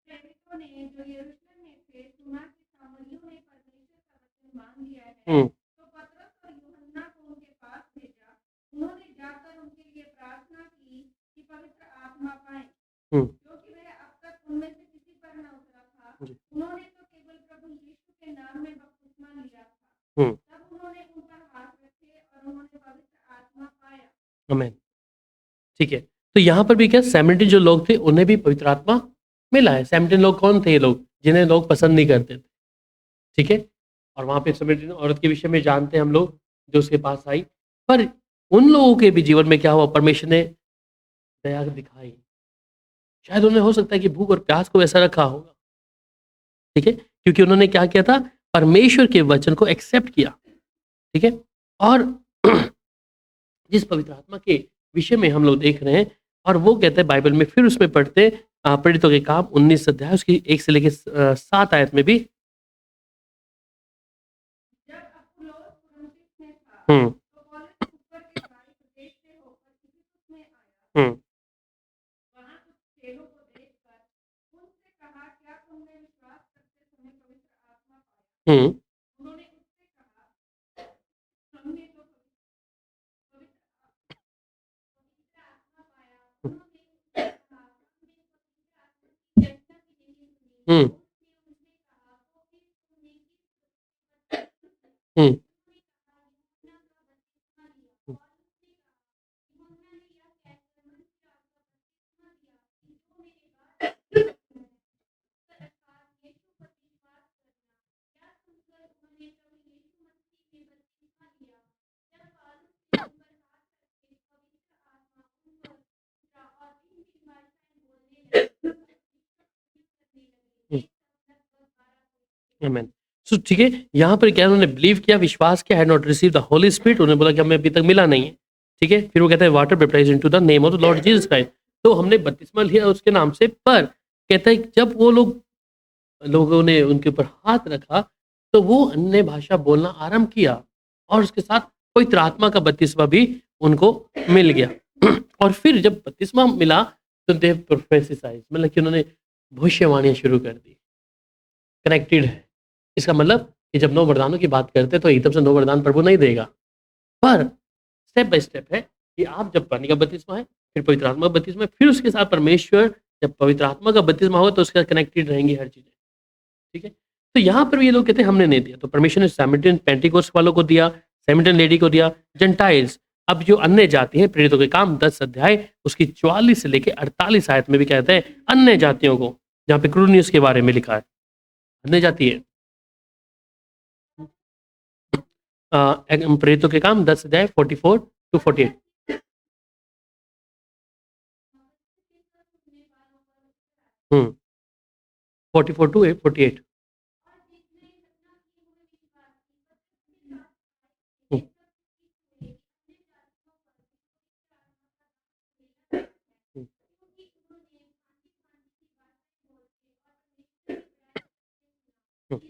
प्रेरितों ने जो यरूशलेम में थे सुना कि सामरियों ने परमेश्वर का वचन मान लिया है, हुँ, तो पतरस और यूहन्ना को उनके पास भेजा। उन्होंने जाकर उनके लिए प्रार्थना की कि पवित्र आत्मा पाएं, हुँ, क्योंकि वह अब तक उनमें से किसी पर न उतरा था। जी, उन्होंने तो केवल प्रभु यीशु के नाम में बपतिस्मा लिया था। हुँ, तब उन्होंने उन पर हाथ रखे और उन्होंने पवित्र आत्मा पाया। आमेन। ठीक है। तो यहाँ पर भी क्या सामरिटन जो लोग थे, उन्हें भी पवित्र आत्मा मिला है। सामरिटन लोग कौन थे ये लोग? जिन्हें लोग पसंद नहीं करते थे। ठीक है? और वहाँ पे सामरिटन औरत के विषय में जानते हैं हम लोग, जो उसके पास आई। पर उन लोगों के भी जीवन में क्या हुआ? परमेश्वर ने दया दिखाई। शायद उन्हें हो सकता है कि भूख और प्यास को वैसा रखा होगा। ठीक है? क्योंकि उन्होंने क्या किया था? परमेश्वर के वचन को एक्सेप्ट किया। ठीक है? और जिस पवित्र आत्मा के विषय में हम लोग देख रहे हैं, और वो कहते हैं बाइबल में, फिर उसमें पढ़ते प्रेरितों के काम 19 अध्याय उसकी 1 से लेके 7 आयत में भी। जब अपुल्लोस कुरिन्थुस में था, हुँ, तो पौलुस ऊपर के सारे प्रदेश से होकर इफिसुस में आया। हुँ, वहाँ कुछ चेलों को देखकर उनसे कहा, क्या तुमने विश्वास करते समय पवित्र आत्मा पाया? हुँ, उन्होंने उससे कहा, हमने तो पवित्र आत्मा पाया। उन्होंने उससे कहा, हमने पवित्र आत्मा की चर्चा भी नहीं सुनी। हुँ, उसने उनसे कहा, तो फिर तुमने किस हुँ, उन्होंने कहा, यूहन्ना का बपतिस्मा लिया। हुँ, और उसने कहा, यूहन्ना ने यह कहकर मन की आग का बपतिस्मा दिया कि जो मेरे बाद है, अर्थात यीशु पर विश्वास करना। यह सुनकर उन्होंने प्रभु यीशु मसीह में बपतिस्मा लिया। जब पौलुस ने उन पर हाथ रखे, पवित्र आत्मा उन पर उतरा और भिन्न-भिन्न भाषाएं बोलने लगे, करने लगे। हुँ, वे सब लगभग 12 थे। आमेन। सो ठीक है, यहाँ पर क्या उन्होंने बिलीव किया, विश्वास किया, had not receive the holy spirit, उन्होंने बोला कि हमें अभी तक मिला नहीं है। ठीक है? फिर वो कहते हैं water baptised into the name of the Lord Jesus Christ. तो हमने बपतिस्मा लिया उसके नाम से, पर कहता है कि जब वो लोगों ने उनके ऊपर हाथ रखा, तो वो अन्य भाषा बोलना आरंभ किया और उसके साथ पवित्र आत्मा का बपतिस्मा भी उनको मिल गया। और फिर जब बपतिस्मा मिला, तो दे प्रोफेसिसाइज, मतलब कि उन्होंने भविष्यवाणियाँ शुरू कर दी। कनेक्टेड है। इसका मतलब कि जब 9 वरदानों की बात करते हैं, तो एकदम से 9 वरदान प्रभु नहीं देगा। पर स्टेप बाय स्टेप है कि आप जब पानी का बपतिस्मा है, फिर पवित्र आत्मा का बपतिस्मा है, फिर उसके साथ परमेश्वर, जब पवित्र आत्मा का बपतिस्मा होगा, तो उसके साथ कनेक्टेड रहेंगी हर चीज़ें। ठीक है? तो यहाँ पर भी ये लोग कहते हैं हमने नहीं दिया, तो परमेश्वर ने सामरिटन पेंटिकोस्ट वालों को दिया, सामरिटन लेडी को दिया, जेंटाइल्स। अब जो अन्य जाति हैं, प्रेरितों के काम 10 अध्याय उसकी 44 से लेके 48 आयत में भी कहते हैं अन्य जातियों को, जहाँ पे क्रूनियस के बारे में लिखा है। अन्य जाति है। प्रेरितों के काम 10 अध्याय 44 टू 48। Hmm, 44 to 48। हुँ, हुँ, हुँ,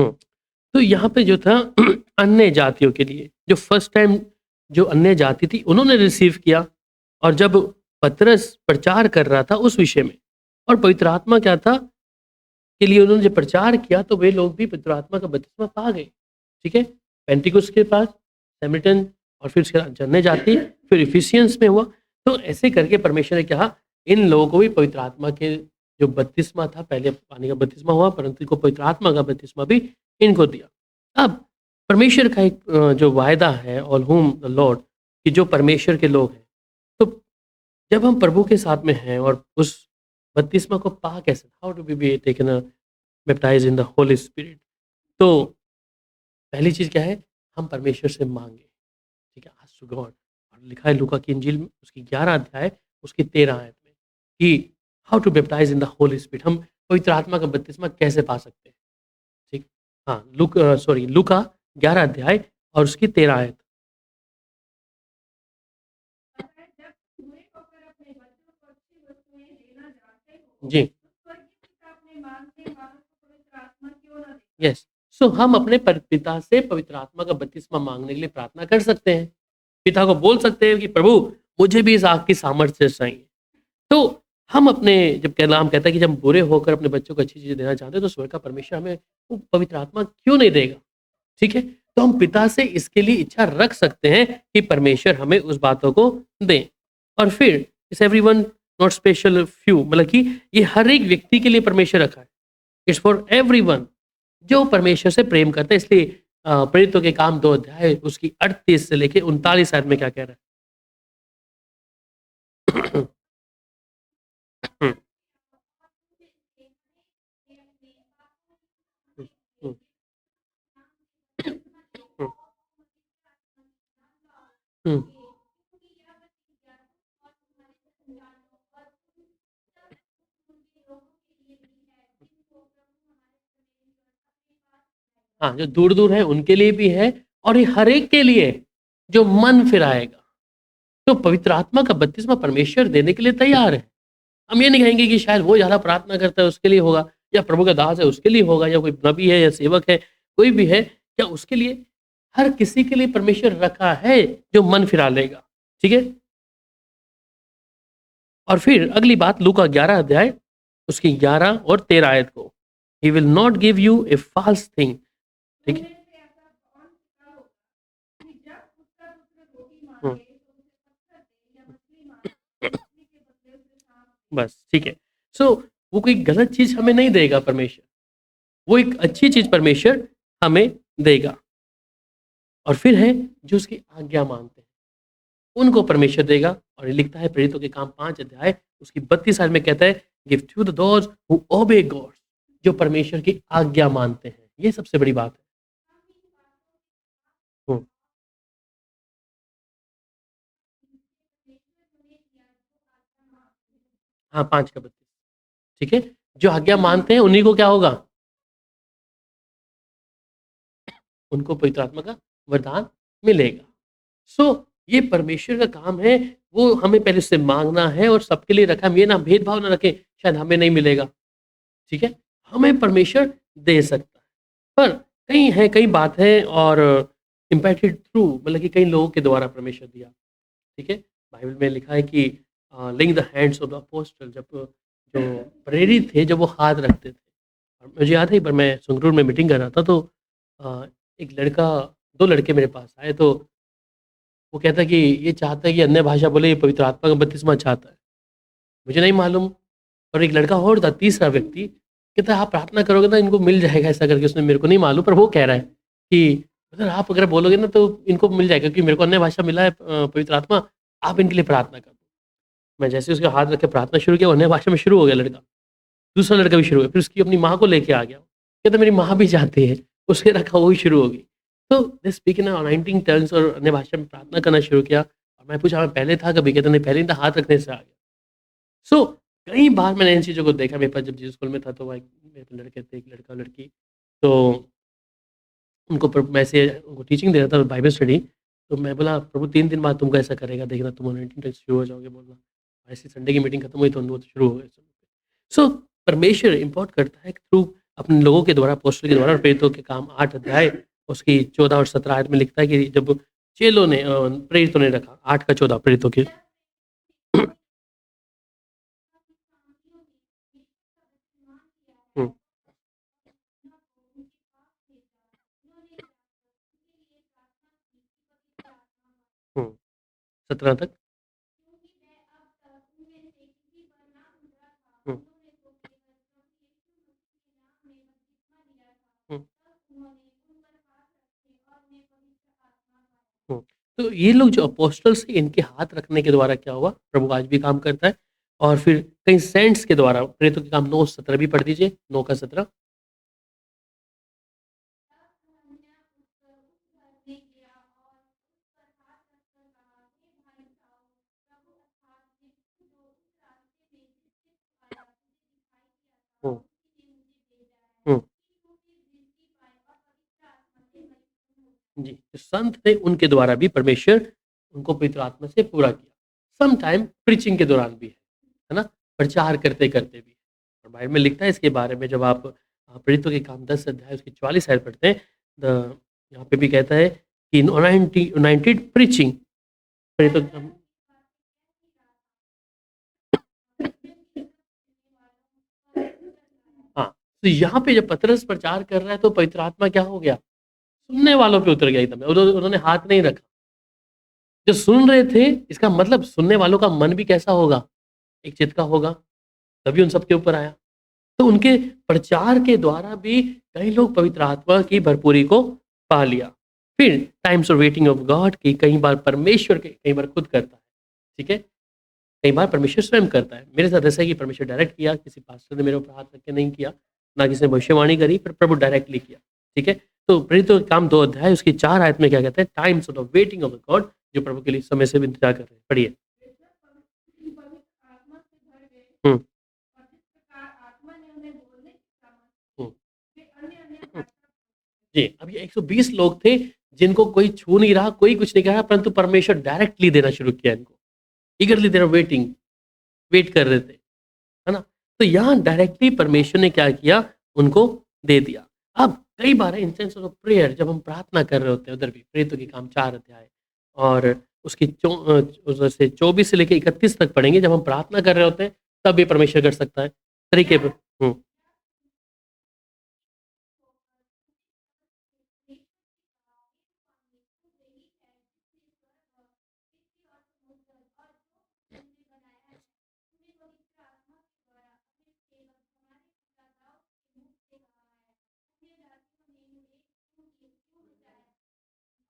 तो यहाँ पे जो था अन्य जातियों के लिए जो फर्स्ट टाइम जो अन्य जाति थी उन्होंने रिसीव किया, और जब पतरस प्रचार कर रहा था उस विषय में और पवित्र आत्मा क्या था के लिए उन्होंने जब प्रचार किया, तो वे लोग भी पवित्र आत्मा का बपतिस्मा पा गए। ठीक है, पेंटिकुस्त के पास, सैमरिटन, और फिर उसके बाद अन्य जाति, फिर इफिसियंस में हुआ। तो ऐसे करके परमेश्वर ने कहा इन लोगों को भी पवित्र आत्मा के जो बपतिस्मा था, पहले पानी का बपतिस्मा हुआ, परंतु इनको पवित्र आत्मा का बपतिस्मा भी इनको दिया। अब परमेश्वर का एक जो वायदा है, ऑल होम द लॉर्ड, कि जो परमेश्वर के लोग हैं, तो जब हम प्रभु के साथ में हैं और उस बपतिस्मा को पा कैसे, how to be taken baptise in the holy spirit. तो पहली चीज क्या है, हम परमेश्वर से मांगे। ठीक है, आस्क टू गॉड। और लिखा है लूका की इंजील में उसकी 11 अध्याय उसकी 13 आयत में कि how to baptise in the holy spirit, हम पवित्र आत्मा का बपतिस्मा कैसे पा सकते हैं। ठीक, हाँ, लूका 11 अध्याय और उसकी 13 आयत। अतः जब पूरे होकर अपने बच्चों को अच्छी वस्तुएं देना जानते हो, जी, तो स्वर्गीय पिता अपने मांगने वालों को पवित्र आत्मा क्यों न दे। यस। सो हम अपने पिता से पवित्र आत्मा का बपतिस्मा मांगने के लिए प्रार्थना कर सकते हैं। पिता को बोल सकते हैं कि प्रभु मुझे भी इस आग की सामर्थ्य चाहिए। तो हम अपने जब कलाम कहता है कि जब बुरे होकर अपने बच्चों को अच्छी चीजें देना चाहते हैं, तो स्वर्ग का परमेश्वर हमें वो पवित्र आत्मा क्यों नहीं देगा। ठीक है, तो हम पिता से इसके लिए इच्छा रख सकते हैं कि परमेश्वर हमें उस बातों को दें। और फिर इस एवरीवन नॉट स्पेशल फ्यू, मतलब कि ये हर एक व्यक्ति के लिए परमेश्वर रखा है। इट्स फॉर एवरीवन जो परमेश्वर से प्रेम करते हैं। इसलिए प्रेरितों के काम 2 अध्याय उसकी 38 से लेके 39 आयत में क्या कह रहा है। हाँ, जो दूर-दूर है उनके लिए भी है, और ये हर एक के लिए है, जो मन फिराएगा। तो पवित्र आत्मा का बपतिस्मा परमेश्वर देने के लिए तैयार है। हम ये नहीं कहेंगे कि शायद वो ज़्यादा प्रार्थना करता है उसके लिए होगा, या प्रभु का दास है उसके लिए होगा, या कोई नबी है या सेवक है, कोई भी है, क्या उसके लिए। हर किसी के लिए परमेश्वर रखा है जो मन फिरा लेगा। ठीक है, और फिर अगली बात लूका 11 अध्याय उसकी 11 और 13 आयत को, he will not give you a false thing. ठीक है, उनमें से ऐसा कौन पिता होगा कि जब उसका पुत्र रोटी हम्म, मांगे तो उसे पत्थर दे, या मछली मांगे तो मछली के बदले उसे सांप दे। बस ठीक है। सो वो कोई गलत चीज हमें नहीं देगा परमेश्वर, वो एक अच्छी चीज परमेश्वर हमें देगा। और फिर है जो उसकी आज्ञा मानते हैं उनको परमेश्वर देगा। और ये लिखता है प्रेरितों के काम 5 अध्याय उसकी 32 आयत में कहता है give to the those who obey God, जो परमेश्वर की आज्ञा मानते हैं। ये सबसे बड़ी बात है। हम्म, हाँ, 5 का 32। ठीक है, जो आज्ञा मानते हैं उन्हीं को क्या होगा, उनको पवित्र आत्मा का वरदान मिलेगा। सो ये परमेश्वर का काम है, वो हमें पहले उससे मांगना है और सबके लिए रखा है। हम ये ना भेदभाव ना रखें शायद हमें नहीं मिलेगा। ठीक है, हमें परमेश्वर दे सकता है, पर कई बात है और इम्पैक्टेड थ्रू, मतलब कि कई लोगों के द्वारा परमेश्वर दिया। ठीक है, बाइबल में लिखा है कि laying the hands of the apostle, जब जो प्रेरित थे जब वो हाथ रखते थे। और मुझे याद है एक बार मैं संगरूर में मीटिंग कर रहा था, तो एक लड़का, 2 लड़के मेरे पास आए, तो वो कहता है कि ये चाहता है कि अन्य भाषा बोले, ये पवित्र आत्मा का बपतिस्मा चाहता है। मुझे नहीं मालूम। और एक लड़का और था, तीसरा व्यक्ति, कहता है आप प्रार्थना करोगे ना इनको मिल जाएगा, ऐसा करके। उसने मेरे को नहीं मालूम, पर वो कह रहा है कि अगर आप अगर बोलोगे ना तो इनको मिल जाएगा, क्योंकि मेरे को अन्य भाषा मिला है, पवित्र आत्मा, आप इनके लिए प्रार्थना कर दो। मैं जैसे उसके हाथ रख के प्रार्थना शुरू किया, वो अन्य भाषा में शुरू हो गया लड़का। दूसरा लड़का भी शुरू हो गया, फिर उसकी अपनी माँ को लेके आ गया। कहता मेरी माँ भी चाहती है, उसके रखा वो भी शुरू हो गई। तो दे स्पीक इन 19 टर्न्स और अन्य भाषा में प्रार्थना करना शुरू किया। और मैं पूछा मैं पहले था कभी, कहता नहीं, पहले नहीं था, हाथ रखने से आ गया। सो कई बार मैंने इन चीज़ों को देखा। मेरे पास जब जिस स्कूल में था, तो वहाँ मेरे पे लड़के थे, एक लड़का लड़की, तो उनको मैं ऐसे उनको टीचिंग दे रहा था, बाइबल स्टडी। तो मैं बोला प्रभु 3 दिन बाद तुमको ऐसा करेगा, देखना तुम 19 टर्न्स शुरू हो जाओगे बोलना। ऐसे संडे की मीटिंग खत्म हुई तो वो शुरू हो गए। सो परमेश्वर इम्पोर्ट करता है थ्रू अपने लोगों के द्वारा, अपोस्टल के द्वारा, और प्रेरितों के काम 8 अध्याय उसकी 14 और 17 आयत में लिखता है कि जब चेलों ने प्रेरितों ने रखा, 8 का 14 प्रेरितों के। हुँ, हुँ, 17 तक। हुँ, हुँ, हुँ। तो ये लोग जो अपोस्टल्स हैं, इनके हाथ रखने के द्वारा क्या हुआ? प्रभु आज भी काम करता है। और फिर कई सेंट्स के द्वारा, प्रेरितों के काम 9:17 भी पढ़ दीजिए, 9 का 17। हुँ, हुँ। जी, तो संत थे, उनके द्वारा भी परमेश्वर उनको पवित्र आत्मा से पूरा किया। सम टाइम प्रीचिंग के दौरान भी है ना? प्रचार करते-करते भी। और बाइबल में लिखता है इसके बारे में, जब आप प्रेरितों के काम 10 अध्याय उसकी 44 आयत पढ़ते हैं, यहाँ पे भी कहता है कि यूनाइटेड प्रीचिंग, प्रेरितों के काम। हाँ, तो यहाँ पे जब पतरस प्रचार कर रहा है तो पवित्र आत्मा क्या हो गया? सुनने वालों पे उतर गया एकदम। उन्होंने हाथ नहीं रखा। जो सुन रहे थे, इसका मतलब सुनने वालों का मन भी कैसा होगा? एक चित्त का होगा, तभी उन सब के ऊपर आया। तो उनके प्रचार के द्वारा भी कई लोग पवित्र आत्मा की भरपूरी को पा लिया। फिर times of waiting of God की कई बार परमेश्वर के कई बार खुद करता है, ठीक है? कई बार परमेश्वर स्वयं करता है। मेरे साथ ऐसा है कि परमेश्वर डायरेक्ट किया, किसी पास्टर ने मेरे ऊपर हाथ रख के नहीं किया, ना किसी ने भविष्यवाणी करी, पर प्रभु डायरेक्टली किया, ठीक है? तो प्रेरितों के काम 2 अध्याय उसकी 4 आयत में क्या कहते हैं? Times of the waiting of the God, जो प्रभु के लिए समय से भी इंतजार कर रहे हैं। पढ़िए। पवित्र आत्मा से भर गए हुँ, और जिस प्रकार आत्मा ने उन्हें बोलने की सामर्थ हुँ। दी, वे अन्य-अन्य हुँ। भाषा जी, अब ये 120 लोग थे, जिनको कोई छू नहीं रहा, कोई कुछ नहीं कह रहा, परंतु परमेश्वर डायरेक्टली देना शुरू किया इनको। Eagerly they are waiting, wait कर रहे थे, है ना? तो यहाँ डायरेक्टली परमेश्वर ने क्या किया? उनको दे दिया। अब कई बार इंस्टेंस ऑफ प्रेयर, जब हम प्रार्थना कर रहे होते हैं, उधर भी प्रेरितों के काम 4 अध्याय और उसकी उधर से 24 से लेके 31 तक पढ़ेंगे, जब हम प्रार्थना कर रहे होते हैं, तब भी परमेश्वर कर सकता है। तरीके पे। हुँ,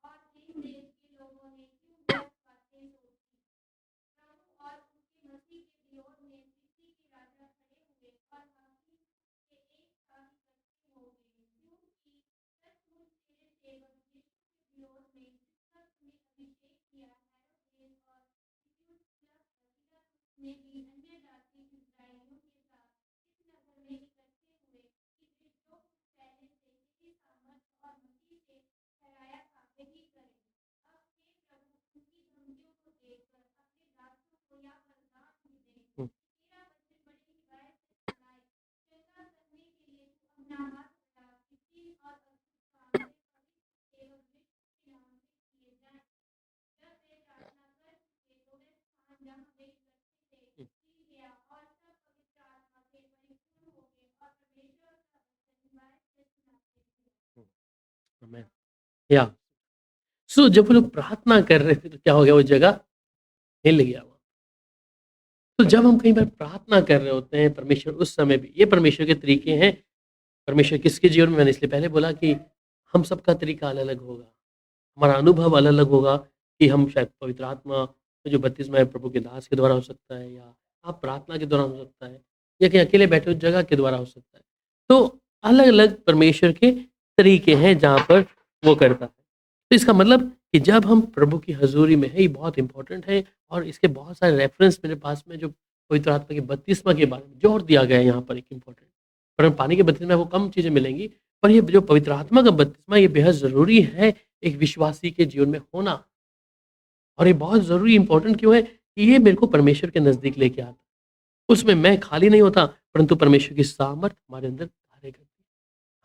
और जिन देश के लोगों ने क्यों व्यर्थ बातें सोची, प्रभु और उसके मसीह के विरोध में पृथ्वी के राजा खड़े हुए और मसीह के एक साथ इकट्ठे हो गए, क्योंकि सचमुच तेरे सेवक यीशु के विरोध में जिसका तूने अभिषेक किया, हेरोदेस और ने भी अन्य जाति इस्राएलियों के साथ इस नगर में इकट्ठे हुए कि वे जो कुछ पहले से तेरी सामर्थ और मसीह से ठहराया था वही करें। अब हे प्रभु, उनकी धमकियों को देखकर अपने दासों को यह वरदान भी दे हुँ, कि तेरा वचन बड़ी हिदायत से सुनाए, चंगा करने के लिए तू अपना हाथ बढ़ा कि चिन्ह और अद्भुत काम तेरे पवित्र सेवक यीशु के नाम से किए जाएं। जब वे प्रार्थना कर चुके तो वह स्थान जहाँ वे इकट्ठे थे हुँ, हिल गया और सब पवित्र आत्मा से परिपूर्ण हो गए और परमेश्वर का वचन हिदायत से सुनाते थे। हुँ, आमेन। या सो जब वो लोग प्रार्थना कर रहे थे, तो क्या हो गया? वो जगह हिल गया वहाँ। तो जब हम कई बार प्रार्थना कर रहे होते हैं, परमेश्वर उस समय भी, ये परमेश्वर के तरीके हैं। परमेश्वर किसके जीवन में, मैंने इसलिए पहले बोला कि हम सबका तरीका अलग-अलग होगा। हमारा अनुभव अलग-अलग होगा कि हम शायद पवित्र आत्मा में जो बपतिस्मा है प्रभु के दास के द्वारा हो सकता है, या आप प्रार्थना के दौरान हो सकता है, या कहीं अकेले बैठे हो जगह के द्वारा हो सकता है। तो अलग-अलग परमेश्वर के तरीके हैं जहाँ पर वो करता है। तो इसका मतलब कि जब हम प्रभु की हज़ूरी में हैं, ये बहुत इम्पोर्टेंट है। और इसके बहुत सारे रेफ़रेंस मेरे पास में, जो पवित्र आत्मा के बपतिस्मा के बारे में जोर दिया गया है यहाँ पर, एक इम्पोर्टेंट। पर पानी के बपतिस्मा में वो कम चीज़ें मिलेंगी, पर ये जो पवित्र आत्मा का बपतिस्मा, ये बेहद ज़रूरी है एक विश्वासी के जीवन में होना। और ये बहुत ज़रूरी इम्पोर्टेंट क्यों है? कि ये मेरे को परमेश्वर के नज़दीक लेके आता है। उसमें मैं खाली नहीं होता, परंतु परमेश्वर की सामर्थ हमारे अंदर कार्य करती है।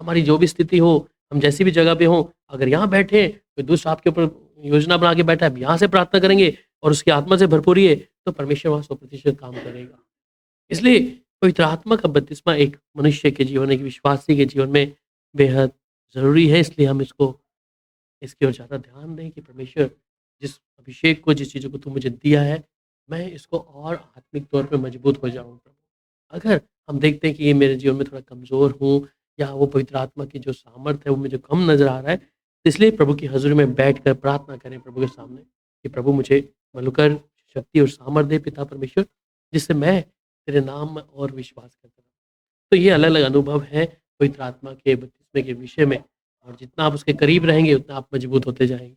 हमारी जो भी स्थिति हो, हम जैसी भी जगह पे हों, अगर यहाँ बैठे, कोई दूसरा आपके ऊपर योजना बना के बैठा है, अब यहाँ से प्रार्थना करेंगे और उसकी आत्मा से भरपूरी है, तो परमेश्वर वहाँ 100% काम करेगा। इसलिए पवित्र आत्मा का बपतिस्मा एक मनुष्य के जीवन, एक विश्वासी के जीवन में बेहद ज़रूरी है। इसलिए हम इसकी ओर ज़्यादा ध्यान दें कि परमेश्वर जिस अभिषेक को, जिस चीज़ों को तू मुझे दिया है, मैं इसको और आत्मिक तौर पे मजबूत हो जाऊँ प्रभु। अगर हम देखते हैं कि ये मेरे जीवन में थोड़ा कमज़ोर हूँ या वो पवित्र आत्मा की जो सामर्थ है वो मुझे कम नज़र आ रहा है, तो इसलिए प्रभु की हज़ूरी में बैठकर प्रार्थना करें प्रभु के सामने कि प्रभु मुझे बलकर शक्ति और सामर्थ दे पिता परमेश्वर, जिससे मैं तेरे नाम में और विश्वास करता रहूँ। तो ये अलग-अलग अनुभव है पवित्र आत्मा के बपतिस्मे के विषय में, और जितना आप उसके करीब रहेंगे उतना आप मजबूत होते जाएँगे।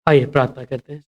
आइए प्रार्थना करते हैं।